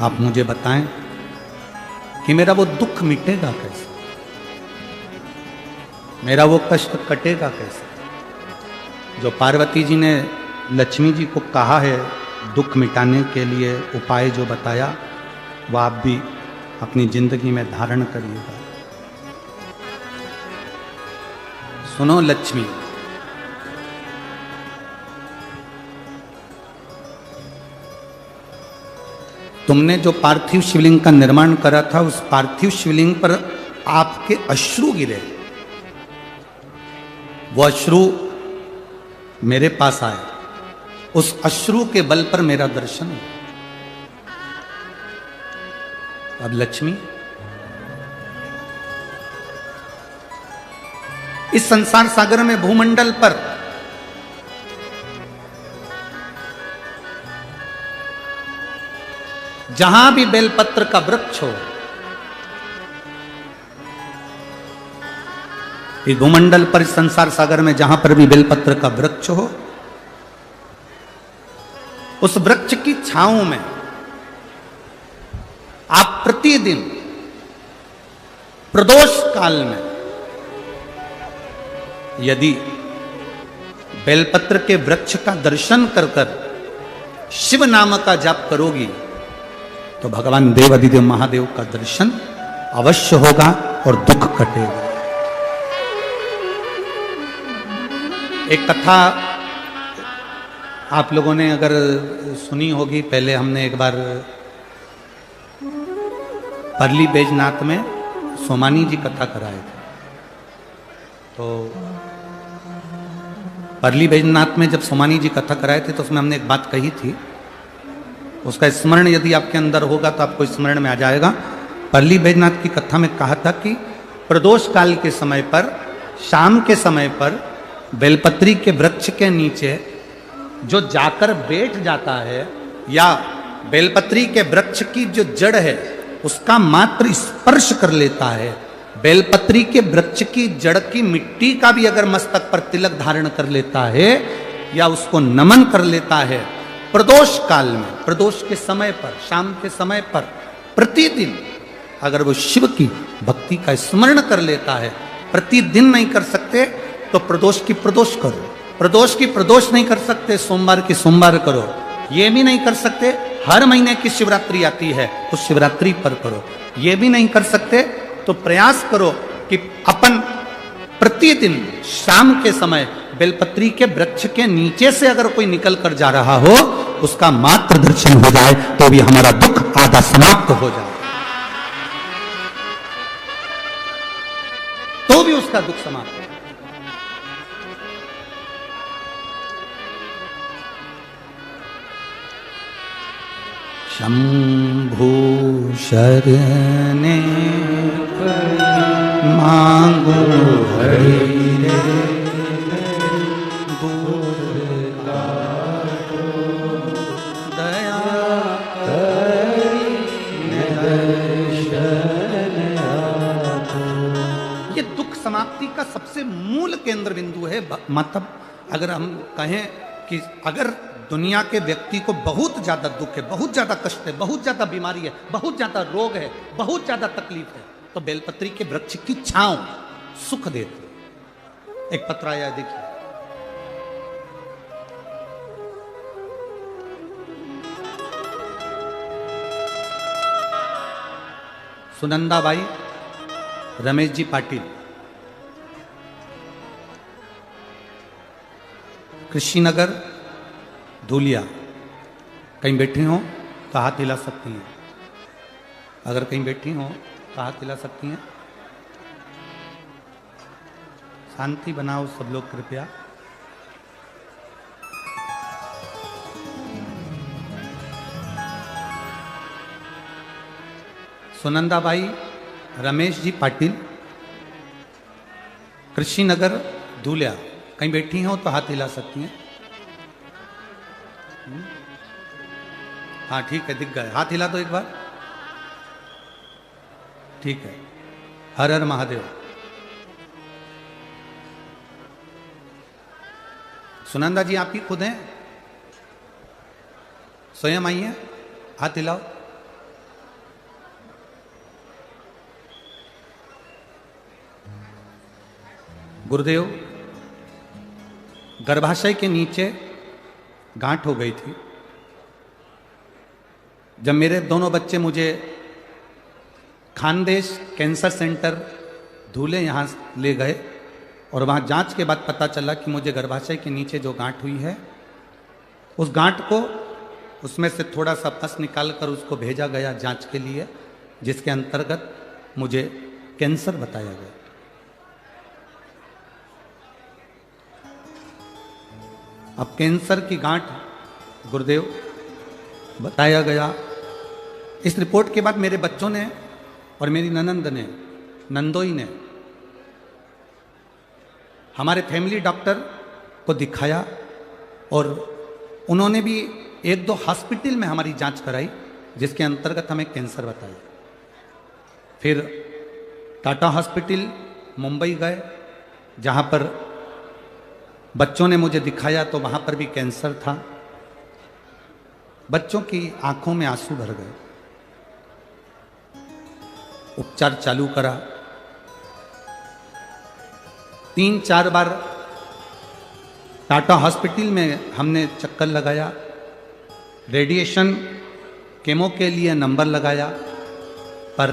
आप मुझे बताएं कि मेरा वो दुख मिटेगा कैसे, मेरा वो कष्ट कटेगा कैसे। जो पार्वती जी ने लक्ष्मी जी को कहा है दुख मिटाने के लिए उपाय जो बताया, वो आप भी अपनी जिंदगी में धारण करिएगा। सुनो लक्ष्मी, तुमने जो पार्थिव शिवलिंग का निर्माण करा था, उस पार्थिव शिवलिंग पर आपके अश्रु गिरे, वो अश्रु मेरे पास आए, उस अश्रु के बल पर मेरा दर्शन हुआ। अब लक्ष्मी, इस संसार सागर में भूमंडल पर जहां भी बेलपत्र का वृक्ष हो, इस भूमंडल पर, इस संसार सागर में जहां पर भी बेलपत्र का वृक्ष हो, उस वृक्ष की छांव में आप प्रतिदिन प्रदोष काल में यदि बेलपत्र के वृक्ष का दर्शन कर कर शिव नाम का जाप करोगी तो भगवान देवाधिदेव महादेव का दर्शन अवश्य होगा और दुख कटेगा। एक कथा आप लोगों ने अगर सुनी होगी, पहले हमने एक बार परली बैजनाथ में सोमानी जी कथा कराए थे। तो परली बैजनाथ में जब सोमानी जी कथा कराए थे तो उसमें हमने एक बात कही थी, उसका स्मरण यदि आपके अंदर होगा तो आपको स्मरण में आ जाएगा। परली बैजनाथ की कथा में कहा था कि प्रदोष काल के समय पर, शाम के समय पर बेलपत्री के वृक्ष के नीचे जो जाकर बैठ जाता है या बेलपत्री के वृक्ष की जो जड़ है उसका मात्र स्पर्श कर लेता है, बेलपत्री के वृक्ष की जड़ की मिट्टी का भी अगर मस्तक पर तिलक धारण कर लेता है या उसको नमन कर लेता है, प्रदोष काल में, प्रदोष के समय पर, शाम के समय पर प्रतिदिन अगर वो शिव की भक्ति का स्मरण कर लेता है, प्रतिदिन नहीं कर सकते तो प्रदोष की प्रदोष करो, प्रदोष की प्रदोष नहीं कर सकते सोमवार की सोमवार करो, ये भी नहीं कर सकते हर महीने की शिवरात्रि आती है उस शिवरात्रि पर करो, ये भी नहीं कर सकते तो प्रयास करो कि अपन प्रतिदिन शाम के समय बेलपत्री के वृक्ष के नीचे से अगर कोई निकल कर जा रहा हो उसका मात्र दर्शन हो जाए तो भी हमारा दुख आधा समाप्त हो जाए, तो भी उसका दुख समाप्त हो। शंभु शरणे मांगो हरि रे दया ये दुख समाप्ति का सबसे मूल केंद्र बिंदु है। मतलब अगर हम कहें कि अगर दुनिया के व्यक्ति को बहुत ज्यादा दुख है, बहुत ज्यादा कष्ट है, बहुत ज्यादा बीमारी है, बहुत ज्यादा रोग है, बहुत ज्यादा तकलीफ है, तो बेलपत्री के वृक्ष की छांव सुख देती है। एक पत्र आया है, देखिए। सुनंदाबाई रमेश जी पाटिल, कृषिनगर धूलिया, कहीं बैठी हो तो हाथ हिला सकती हैं, अगर कहीं बैठी हो तो हाथ हिला सकती हैं। शांति बनाओ सब लोग कृपया। सुनंदाबाई रमेश जी पाटिल, कृषिनगर धूलिया, कहीं बैठी हो तो हाथ हिला सकती हैं। हाँ ठीक है, दिख गए, हाथ हिला दो एक बार। ठीक है, हर हर महादेव। सुनंदा जी आप ही खुद हैं, स्वयं आई हैं, हाथ हिलाओ। गुरुदेव, गर्भाशय के नीचे गांठ हो गई थी। जब मेरे दोनों बच्चे मुझे खानदेश कैंसर सेंटर धूले यहाँ ले गए और वहाँ जांच के बाद पता चला कि मुझे गर्भाशय के नीचे जो गांठ हुई है, उस गांठ को, उसमें से थोड़ा सा पस निकाल कर उसको भेजा गया जांच के लिए, जिसके अंतर्गत मुझे कैंसर बताया गया। अब कैंसर की गांठ गुरुदेव बताया गया। इस रिपोर्ट के बाद मेरे बच्चों ने और मेरी ननंद ने, नंदोई ने हमारे फैमिली डॉक्टर को दिखाया और उन्होंने भी एक दो हॉस्पिटल में हमारी जांच कराई, जिसके अंतर्गत हमें कैंसर बताया। फिर टाटा हॉस्पिटल मुंबई गए, जहां पर बच्चों ने मुझे दिखाया तो वहां पर भी कैंसर था। बच्चों की आंखों में आंसू भर गए। उपचार चालू करा, 3-4 बार टाटा हॉस्पिटल में हमने चक्कर लगाया, रेडिएशन केमो के लिए नंबर लगाया, पर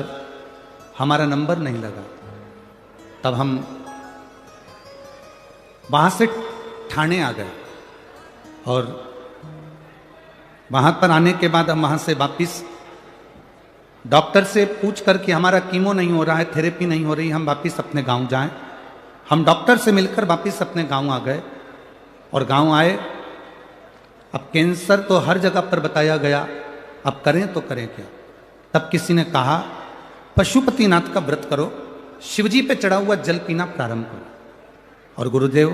हमारा नंबर नहीं लगा। तब हम वहां से ठाणे आ गए और वहां पर आने के बाद हम वहां से वापिस डॉक्टर से पूछ कर कि हमारा कीमो नहीं हो रहा है, थेरेपी नहीं हो रही, हम वापिस अपने गांव जाएं। हम डॉक्टर से मिलकर वापिस अपने गांव आ गए और गांव आए। अब कैंसर तो हर जगह पर बताया गया, अब करें तो करें क्या। तब किसी ने कहा पशुपतिनाथ का व्रत करो, शिवजी पे चढ़ा हुआ जल पीना प्रारंभ करो। और गुरुदेव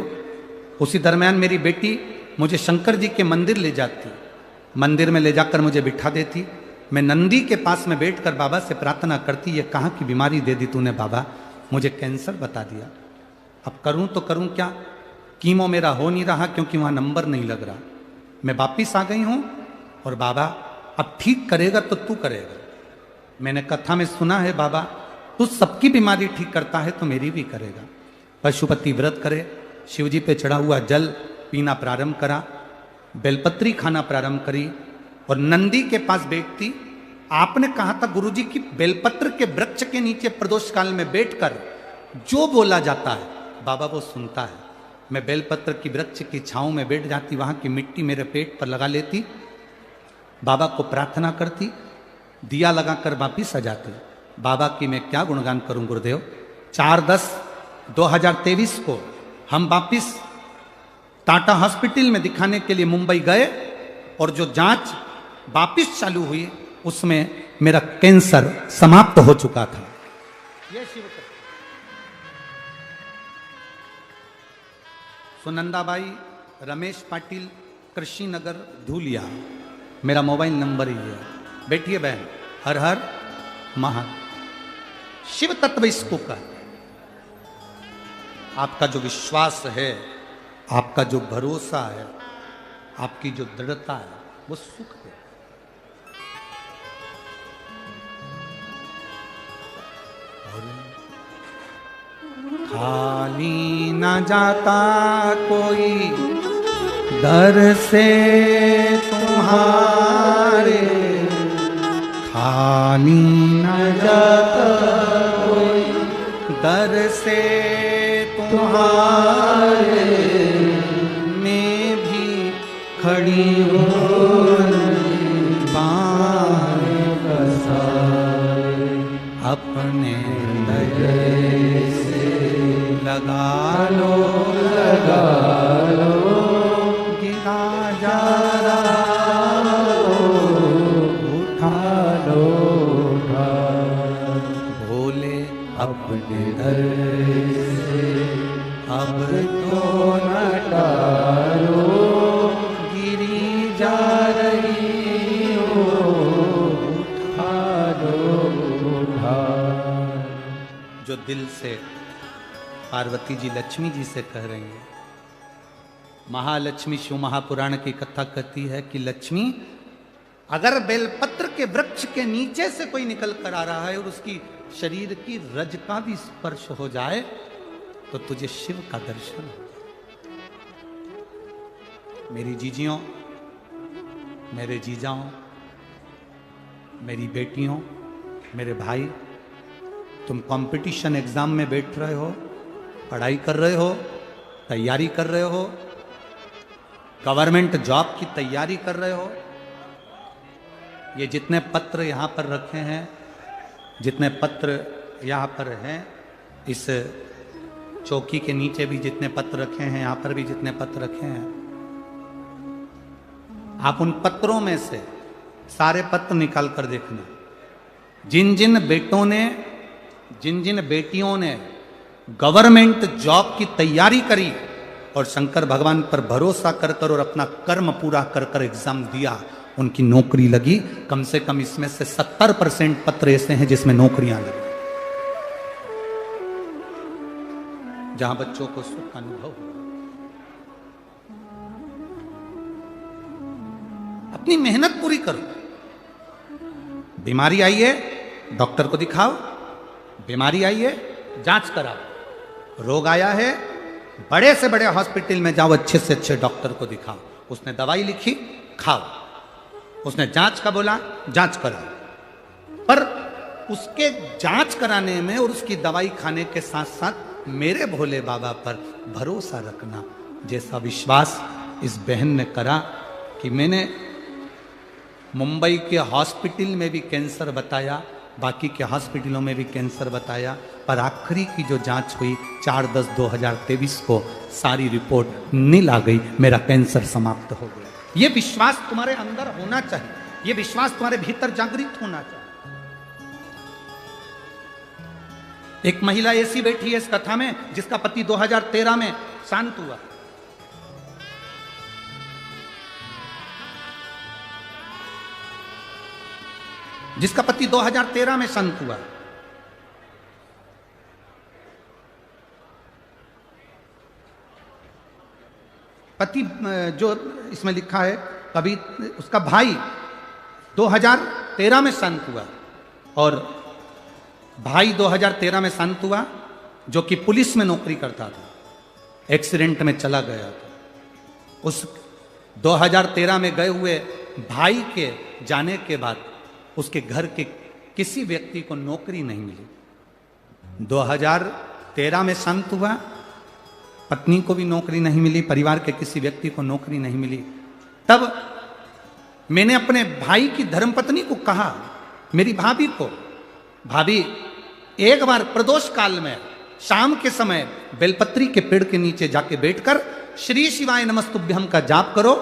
उसी दरमियान मेरी बेटी मुझे शंकर जी के मंदिर ले जाती, मंदिर में ले जाकर मुझे बिठा देती। मैं नंदी के पास में बैठकर बाबा से प्रार्थना करती, ये कहाँ की बीमारी दे दी तूने बाबा, मुझे कैंसर बता दिया, अब करूं तो करूं क्या। कीमो मेरा हो नहीं रहा क्योंकि वहां नंबर नहीं लग रहा। मैं वापिस आ गई हूं और बाबा अब ठीक करेगा तो तू करेगा। मैंने कथा में सुना है बाबा तू सबकी बीमारी ठीक करता है तो मेरी भी करेगा। पशुपति व्रत करे, शिवजी पे चढ़ा हुआ जल पीना प्रारंभ करा, बेलपत्री खाना प्रारंभ करी और नंदी के पास बैठती। आपने कहा था गुरुजी की बेलपत्र के वृक्ष के नीचे प्रदोष काल में बैठकर जो बोला जाता है बाबा वो सुनता है। मैं बेलपत्र की वृक्ष की छांव में बैठ जाती, वहां की मिट्टी मेरे पेट पर लगा लेती, बाबा को प्रार्थना करती, दिया लगाकर वापिस आ जाती। बाबा की मैं क्या गुणगान करूं गुरुदेव। 4/10/2023 को हम वापिस टाटा हॉस्पिटल में दिखाने के लिए मुंबई गए और जो जांच वापिस चालू हुई उसमें मेरा कैंसर समाप्त हो चुका था। ये शिव सुनंदाबाई रमेश पाटिल, कृषि नगर, धूलिया, मेरा मोबाइल नंबर ही है। बैठिए बहन। हर हर महा शिव तत्व इसको कहते हैं। आपका जो विश्वास है, आपका जो भरोसा है, आपकी जो दृढ़ता है वो सुख है। खाली न जाता कोई दर से तुम्हारे, खाली न जाता कोई दर से तुम्हारे, मैं भी खड़ी हूँ बाहें पसारे, अपने दया से लगा लो गिरा जा रहा उठा लो भोले अपने दर से अब तो न टालो, गिरी जा रही हो उठा लो। जो दिल से पार्वती जी लक्ष्मी जी से कह रही है। महालक्ष्मी शिव महापुराण की कथा कहती है कि लक्ष्मी अगर बेलपत्र के वृक्ष के नीचे से कोई निकल कर आ रहा है और उसकी शरीर की रज का भी स्पर्श हो जाए तो तुझे शिव का दर्शन हो। मेरी जीजियों, मेरे जीजाओं, मेरी बेटियों, मेरे भाई, तुम कंपटीशन एग्जाम में बैठ रहे हो, पढ़ाई कर रहे हो, तैयारी कर रहे हो, गवर्नमेंट जॉब की तैयारी कर रहे हो। ये जितने पत्र यहाँ पर रखे हैं, जितने पत्र यहाँ पर हैं, इस चौकी के नीचे भी जितने पत्र रखे हैं, यहाँ पर भी जितने पत्र रखे हैं, आप उन पत्रों में से सारे पत्र निकाल कर देखना। जिन जिन बेटों ने, जिन जिन बेटियों ने गवर्नमेंट जॉब की तैयारी करी और शंकर भगवान पर भरोसा कर कर और अपना कर्म पूरा कर कर एग्जाम दिया, उनकी नौकरी लगी। कम से कम इसमें से 70% पत्र ऐसे हैं जिसमें नौकरियां लगी, जहां बच्चों को सुख अनुभव हुआ। अब अपनी मेहनत पूरी करो। बीमारी आई है, डॉक्टर को दिखाओ। बीमारी आई है, जांच कराओ। रोग आया है, बड़े से बड़े हॉस्पिटल में जाओ, अच्छे से अच्छे डॉक्टर को दिखाओ। उसने दवाई लिखी, खाओ। उसने जांच का बोला, जांच कराओ। पर उसके जांच कराने में और उसकी दवाई खाने के साथ साथ मेरे भोले बाबा पर भरोसा रखना। जैसा विश्वास इस बहन ने करा कि मैंने मुंबई के हॉस्पिटल में भी कैंसर बताया, बाकी के हॉस्पिटलों में भी कैंसर बताया, पर आखिरी की जो जांच हुई 4/10/2023 को सारी रिपोर्ट नील आ गई, मेरा कैंसर समाप्त हो गया। ये विश्वास तुम्हारे अंदर होना चाहिए, ये विश्वास तुम्हारे भीतर जागृत होना चाहिए। एक महिला ऐसी बैठी है इस कथा में जिसका पति 2013 में शांत हुआ। जिसका पति 2013 में शांत हुआ। पति जो इसमें लिखा है, कभी उसका भाई 2013 में शांत हुआ और भाई 2013 में शांत हुआ, जो कि पुलिस में नौकरी करता था, एक्सीडेंट में चला गया था। उस 2013 में गए हुए भाई के जाने के बाद उसके घर के किसी व्यक्ति को नौकरी नहीं मिली। 2013 में शांत हुआ, पत्नी को भी नौकरी नहीं मिली, परिवार के किसी व्यक्ति को नौकरी नहीं मिली। तब मैंने अपने भाई की धर्मपत्नी को कहा, मेरी भाभी को, भाभी एक बार प्रदोष काल में शाम के समय बेलपत्री के पेड़ के नीचे जाके बैठकर श्री शिवाय नमस्तुभ्यम का जाप करो,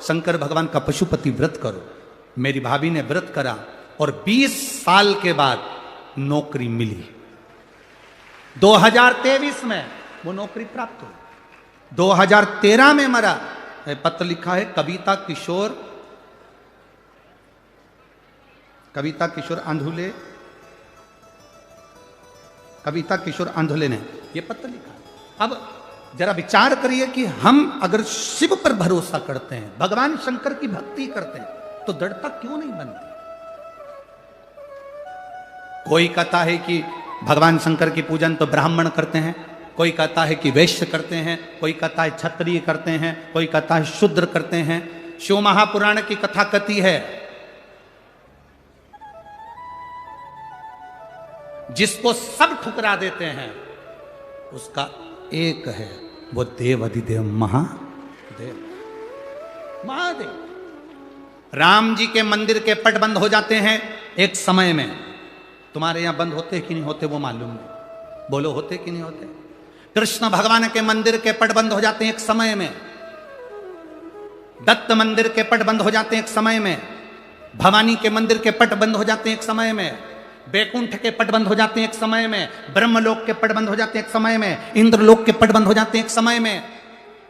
शंकर भगवान का पशुपति व्रत करो। मेरी भाभी ने व्रत करा और 20 साल के बाद नौकरी मिली। 2023 में वो नौकरी प्राप्त हुई। 2013 में मरा। पत्र लिखा है कविता किशोर आंधुले ने ये पत्र लिखा। अब जरा विचार करिए कि हम अगर शिव पर भरोसा करते हैं, भगवान शंकर की भक्ति करते हैं, तो दृढ़ता क्यों नहीं बनती? कोई कहता है कि भगवान शंकर की पूजन तो ब्राह्मण करते हैं, कोई कहता है कि वैश्य करते हैं, कोई कहता है क्षत्रिय करते हैं, कोई कहता है शूद्र करते हैं। शिव महापुराण की कथा कथी है, जिसको सब ठुकरा देते हैं उसका एक है, वो देव अधिदेव महादेव। राम जी के मंदिर के पट बंद हो जाते हैं एक समय में। तुम्हारे यहां बंद होते कि नहीं होते वो मालूम नहीं, बोलो होते कि नहीं होते? कृष्ण भगवान के मंदिर के पट बंद हो जाते हैं एक समय में, दत्त मंदिर के पट बंद हो जाते हैं एक समय में, भवानी के मंदिर के पट बंद हो जाते हैं एक समय में, बैकुंठ के पट बंद हो जाते हैं एक समय में, ब्रह्मलोक के पट बंद हो जाते हैं एक समय में, इंद्रलोक के पट बंद हो जाते हैं एक समय में।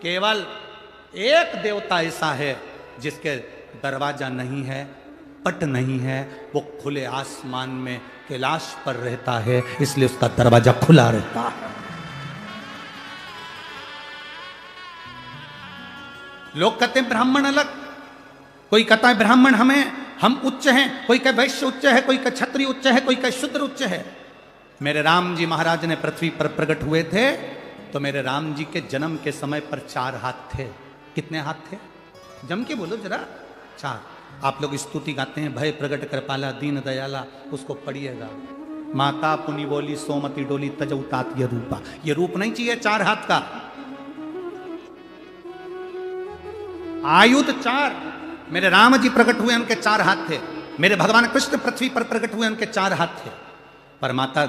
केवल एक देवता ऐसा है जिसके दरवाजा नहीं है, पट नहीं है, वो खुले आसमान में कैलाश पर रहता है, इसलिए उसका दरवाजा खुला रहता है। लोग कहते हैं ब्राह्मण अलग, कोई कहता है ब्राह्मण हम उच्च हैं, कोई कहे वैश्य उच्च है, कोई कहे क्षत्रिय उच्च है, कोई कहे शूद्र उच्च है। मेरे राम जी महाराज ने पृथ्वी पर प्रकट हुए थे तो मेरे राम जी के जन्म के समय पर 4 हाथ थे। कितने हाथ थे? जम के बोलो जरा। 4। आप लोग स्तुति गाते हैं, भय प्रगट कर पाला दीन दयाला, उसको पढ़िएगा। माता पुनि बोली सोमति डोली तजौ तात ये रूपा। ये रूप नहीं चाहिए 4 हाथ का। आयुध 4। मेरे राम जी प्रकट हुए, उनके 4 हाथ थे। मेरे भगवान कृष्ण पृथ्वी पर प्रकट हुए, उनके 4 हाथ थे। पर माता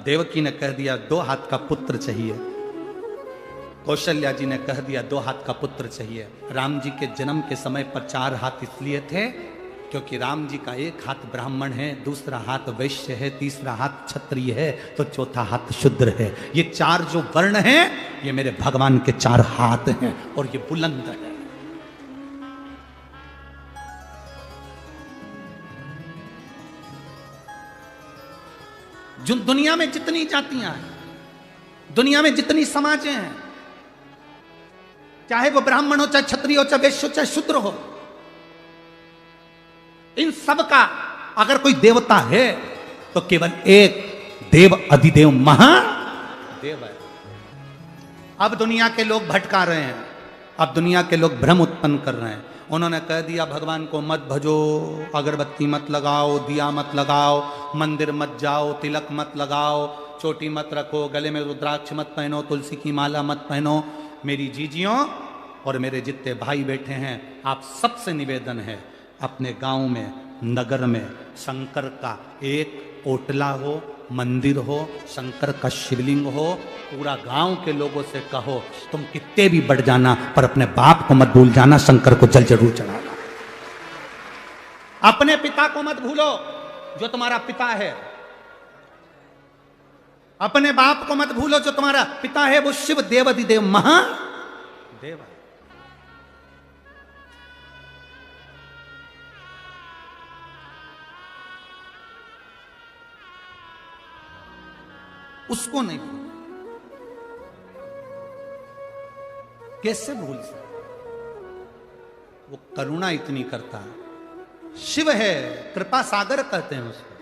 देवकी ने कह दिया 2 हाथ का पुत्र चाहिए। कौशल्या जी ने कह दिया 2 हाथ का पुत्र चाहिए। राम जी के जन्म के समय पर 4 हाथ इसलिए थे क्योंकि राम जी का एक हाथ ब्राह्मण है, दूसरा हाथ वैश्य है, तीसरा हाथ क्षत्रिय है, तो चौथा हाथ शूद्र है। ये 4 जो वर्ण हैं, ये मेरे भगवान के 4 हाथ हैं और ये बुलंद है। जो दुनिया में जितनी जातियां हैं, दुनिया में जितनी समाजें हैं, चाहे वो ब्राह्मण हो, चाहे क्षत्रिय हो, चाहे वैश्य हो, चाहे शूद्र हो, इन सब का अगर कोई देवता है तो केवल एक देव अधिदेव महादेव है। अब दुनिया के लोग भटका रहे हैं, अब दुनिया के लोग भ्रम उत्पन्न कर रहे हैं। उन्होंने कह दिया भगवान को मत भजो, अगरबत्ती मत लगाओ, दिया मत लगाओ, मंदिर मत जाओ, तिलक मत लगाओ, चोटी मत रखो, गले में रुद्राक्ष मत पहनो, तुलसी की माला मत पहनो। मेरी जीजियों और मेरे जितने भाई बैठे हैं, आप सबसे निवेदन है, अपने गांव में, नगर में शंकर का एक ओटला हो, मंदिर हो, शंकर का शिवलिंग हो, पूरा गांव के लोगों से कहो तुम कितने भी बढ़ जाना पर अपने बाप को मत भूल जाना, शंकर को जल जरूर चढ़ाना। अपने पिता को मत भूलो जो तुम्हारा पिता है, अपने बाप को मत भूलो जो तुम्हारा पिता है, वो शिव देवाधिदेव महादेव है। उसको नहीं भूल, कैसे भूल सकते? वो करुणा इतनी करता है, शिव है, कृपा सागर कहते हैं उसको,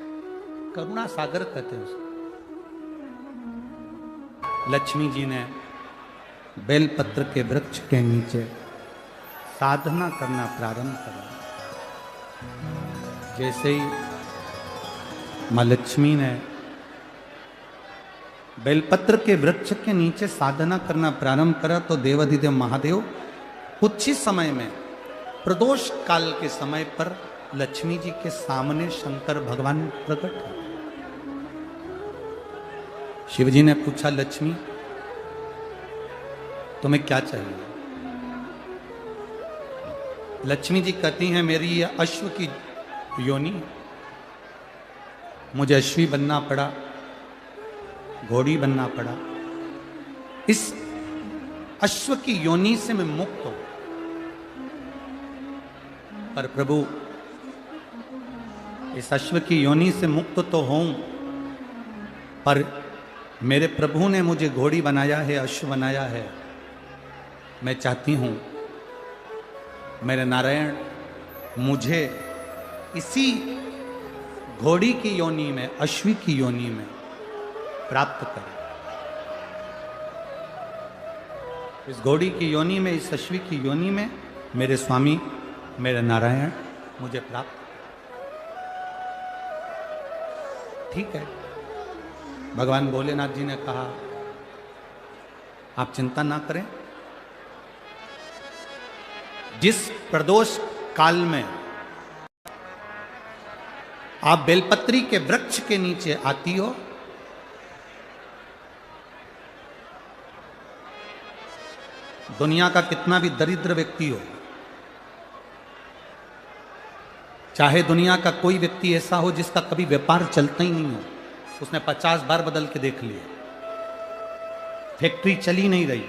करुणा सागर कहते हैं उसको। लक्ष्मी जी ने बेलपत्र के वृक्ष के नीचे साधना करना प्रारंभ करा। जैसे ही मां लक्ष्मी ने बेलपत्र के वृक्ष के नीचे साधना करना प्रारंभ करा तो देवाधिदेव महादेव कुछ ही समय में, प्रदोष काल के समय पर लक्ष्मी जी के सामने शंकर भगवान प्रकट हुए। शिव जी ने पूछा, लक्ष्मी तुम्हें क्या चाहिए? लक्ष्मी जी कहती हैं, मेरी ये अश्व की योनि, मुझे अश्वी बनना पड़ा, घोड़ी बनना पड़ा, इस अश्व की योनि से मैं मुक्त हूं। पर प्रभु, इस अश्व की योनि से मुक्त तो हूं, पर मेरे प्रभु ने मुझे घोड़ी बनाया है, अश्व बनाया है। मैं चाहती हूं मेरे नारायण मुझे इसी घोड़ी की योनि में, अश्वी की योनि में प्राप्त करें। इस घोड़ी की योनि में, इस अश्वी की योनि में मेरे स्वामी, मेरे नारायण मुझे प्राप्त। ठीक है, भगवान भोलेनाथ जी ने कहा, आप चिंता ना करें, जिस प्रदोष काल में आप बेलपत्री के वृक्ष के नीचे आती हो, दुनिया का कितना भी दरिद्र व्यक्ति हो, चाहे दुनिया का कोई व्यक्ति ऐसा हो जिसका कभी व्यापार चलता ही नहीं हो, उसने 50 बार बदल के देख लिया, फैक्ट्री चली नहीं रही,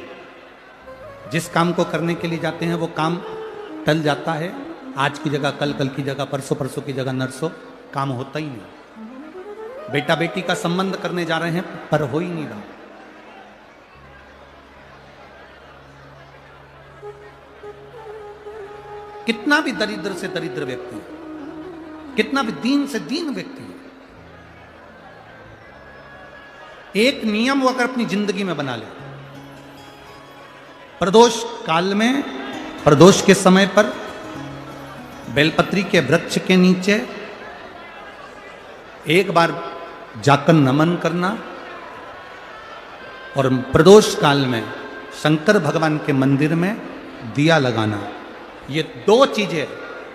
जिस काम को करने के लिए जाते हैं वो काम टल जाता है, आज की जगह कल, कल की जगह परसों, परसों की जगह नरसों, काम होता ही नहीं। बेटा बेटी का संबंध करने जा रहे हैं पर हो ही नहीं रहा। कितना भी दरिद्र से दरिद्र व्यक्ति है, कितना भी दीन से दीन व्यक्ति है, एक नियम वो अगर अपनी जिंदगी में बना ले, प्रदोष काल में, प्रदोष के समय पर बेलपत्री के वृक्ष के नीचे एक बार जाकर नमन करना और प्रदोष काल में शंकर भगवान के मंदिर में दिया लगाना, ये 2 चीजें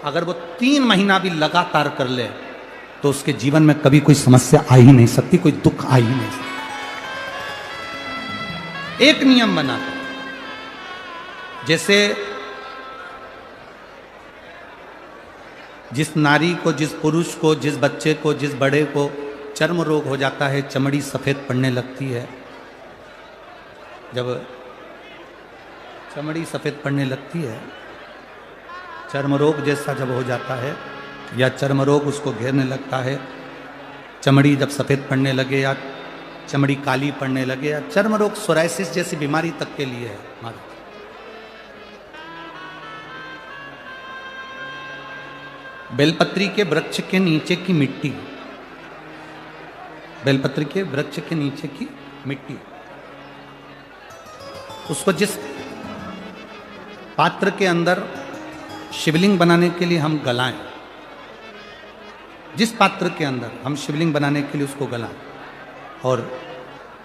अगर वो 3 महीना भी लगातार कर ले तो उसके जीवन में कभी कोई समस्या आ ही नहीं सकती, कोई दुख आ ही नहीं सकता। एक नियम बना, जैसे जिस नारी को, जिस पुरुष को, जिस बच्चे को, जिस बड़े को चर्म रोग हो जाता है, चमड़ी सफेद पड़ने लगती है, जब चमड़ी सफेद पड़ने लगती है, चर्म रोग जैसा जब हो जाता है या चर्म रोग उसको घेरने लगता है, चमड़ी जब सफेद पड़ने लगे या चमड़ी काली पड़ने लगे या चर्म रोग सोराइसिस जैसी बीमारी तक के लिए है, बेलपत्री के वृक्ष के नीचे की मिट्टी, बेलपत्री के वृक्ष के नीचे की मिट्टी, उसको जिस पात्र के अंदर शिवलिंग बनाने के लिए हम गलाएं, जिस पात्र के अंदर हम शिवलिंग बनाने के लिए उसको गलाएं और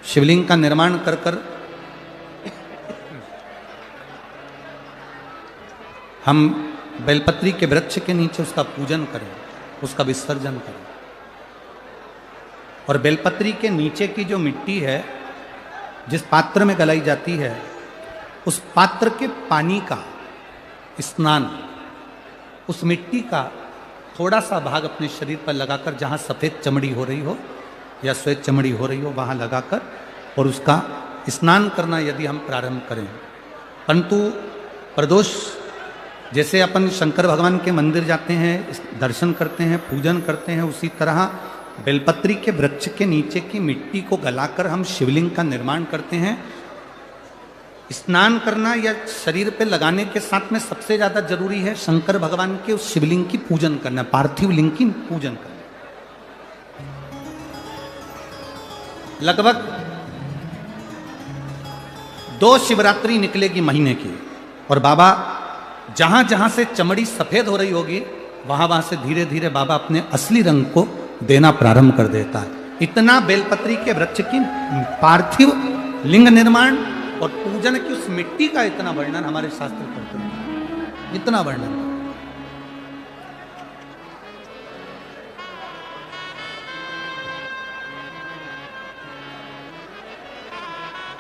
शिवलिंग का निर्माण कर कर हम बेलपत्री के वृक्ष के नीचे उसका पूजन करें, उसका विसर्जन करें। और बेलपत्री के नीचे की जो मिट्टी है जिस पात्र में गलाई जाती है, उस पात्र के पानी का स्नान, उस मिट्टी का थोड़ा सा भाग अपने शरीर पर लगाकर, जहाँ सफ़ेद चमड़ी हो रही हो या श्वेत चमड़ी हो रही हो वहाँ लगाकर और उसका स्नान करना यदि हम प्रारंभ करें। परंतु प्रदोष, जैसे अपन शंकर भगवान के मंदिर जाते हैं, दर्शन करते हैं, पूजन करते हैं, उसी तरह बेलपत्री के वृक्ष के नीचे की मिट्टी को गलाकर हम शिवलिंग का निर्माण करते हैं। स्नान करना या शरीर पे लगाने के साथ में सबसे ज्यादा जरूरी है शंकर भगवान के उस शिवलिंग की पूजन करना, पार्थिव लिंग की पूजन करना। लगभग 2 शिवरात्रि निकलेगी महीने की और बाबा जहां जहां से चमड़ी सफेद हो रही होगी वहां वहां से धीरे धीरे बाबा अपने असली रंग को देना प्रारंभ कर देता है। इतना बेलपत्री के वृक्ष की पार्थिव लिंग निर्माण और पूजन की उस मिट्टी का इतना वर्णन हमारे शास्त्र करते हैं, इतना वर्णन।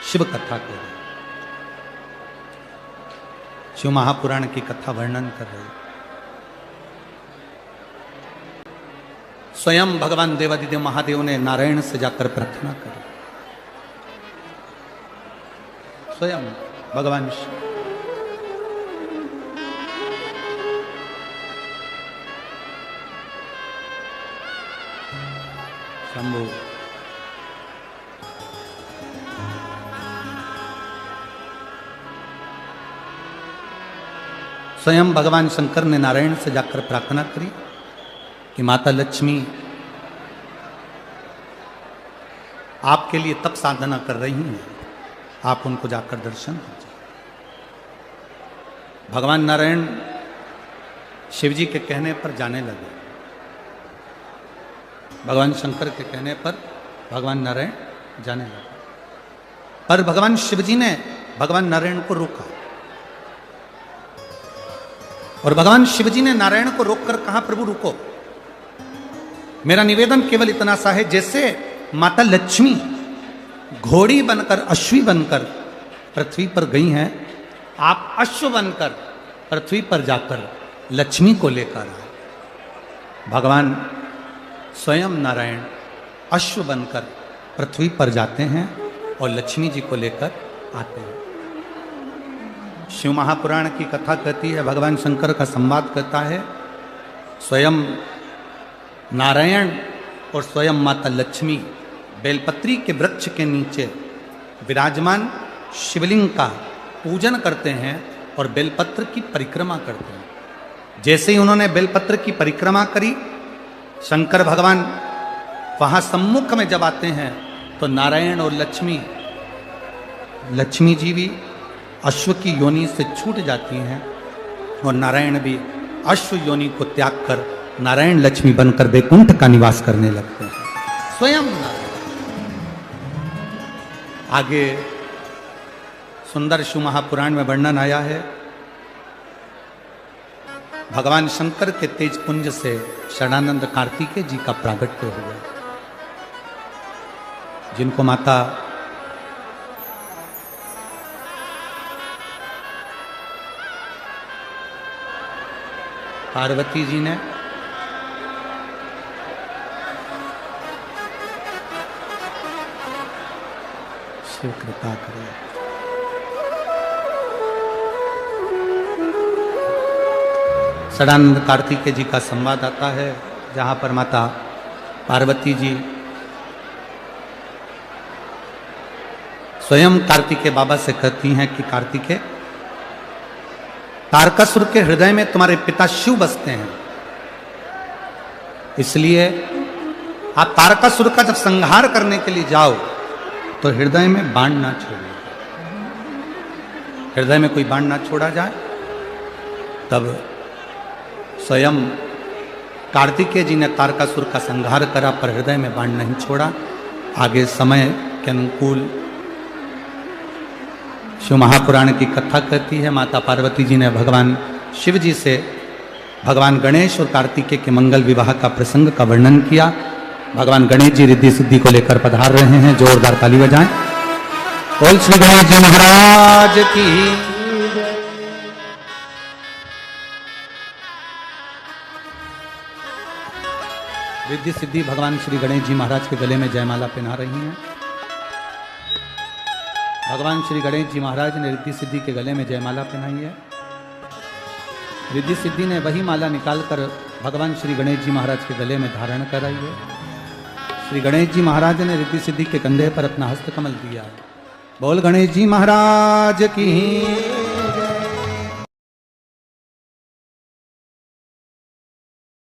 शिव कथा कह रहे, शिव महापुराण की कथा वर्णन कर रहे। स्वयं भगवान देवादिदेव महादेव ने नारायण से जाकर प्रार्थना करी, स्वयं भगवान शंभु स्वयं भगवान शंकर ने नारायण से जाकर प्रार्थना करी कि माता लक्ष्मी आपके लिए तप साधना कर रही हैं, आप उनको जाकर दर्शन कीजिए। भगवान नारायण शिव जी के कहने पर जाने लगे, भगवान शंकर के कहने पर भगवान नारायण जाने लगे, पर भगवान शिव जी ने भगवान नारायण को रोका और भगवान शिव जी ने नारायण को रोककर कहा, प्रभु रुको, मेरा निवेदन केवल इतना सा है, जैसे माता लक्ष्मी घोड़ी बनकर, अश्वी बनकर पृथ्वी पर गई हैं, आप अश्व बनकर पृथ्वी पर जाकर लक्ष्मी को लेकर आए। भगवान स्वयं नारायण अश्व बनकर पृथ्वी पर जाते हैं और लक्ष्मी जी को लेकर आते हैं। शिव महापुराण की कथा कहती है, भगवान शंकर का संवाद कहता है, स्वयं नारायण और स्वयं माता लक्ष्मी बेलपत्री के वृक्ष के नीचे विराजमान शिवलिंग का पूजन करते हैं और बेलपत्र की परिक्रमा करते हैं। जैसे ही उन्होंने बेलपत्र की परिक्रमा करी, शंकर भगवान वहां सम्मुख में जब आते हैं तो नारायण और लक्ष्मी जी भी अश्व की योनि से छूट जाती हैं और नारायण भी अश्व योनि को त्याग कर नारायण लक्ष्मी बनकर वैकुंठ का निवास करने लगते हैं, स्वयं नारायण। आगे सुंदर शिव महापुराण में वर्णन आया है, भगवान शंकर के तेज पुंज से शरणानंद कार्तिकेय जी का प्रागट्य हुआ, जिनको माता पार्वती जी ने शिव कृपा करे। शरणानंद कार्तिकेय जी का संवाद आता है, जहां पर माता पार्वती जी स्वयं कार्तिकेय बाबा से कहती हैं कि कार्तिकेय, तारकासुर के हृदय में तुम्हारे पिता शिव बसते हैं, इसलिए आप तारकासुर का जब संहार करने के लिए जाओ तो हृदय में बाण ना छोड़ो। हृदय में कोई बाण ना छोड़ा जाए। तब स्वयं कार्तिकेय जी ने तारकासुर का संहार करा, पर हृदय में बाण नहीं छोड़ा। आगे समय के अनुकूल शिव महापुराण की कथा कहती है, माता पार्वती जी ने भगवान शिव जी से भगवान गणेश और कार्तिकेय के मंगल विवाह का प्रसंग का वर्णन किया। भगवान गणेश जी रिद्धि सिद्धि को लेकर पधार रहे हैं। जोरदार ताली बजाएं। बोल श्री गणेश जी महाराज की। रिद्धि सिद्धि भगवान श्री गणेश जी महाराज के गले में जयमाला पहना रही हैं। भगवान श्री गणेश जी महाराज ने रिद्धि सिद्धि के गले में जयमाला पहनाई है। रिद्धि सिद्धि ने वही माला निकालकर भगवान श्री गणेश जी महाराज के गले में धारण कराई है। श्री गणेश जी महाराज ने रिद्धि सिद्धि के कंधे पर अपना हस्त कमल दिया। बोल गणेश जी महाराज की।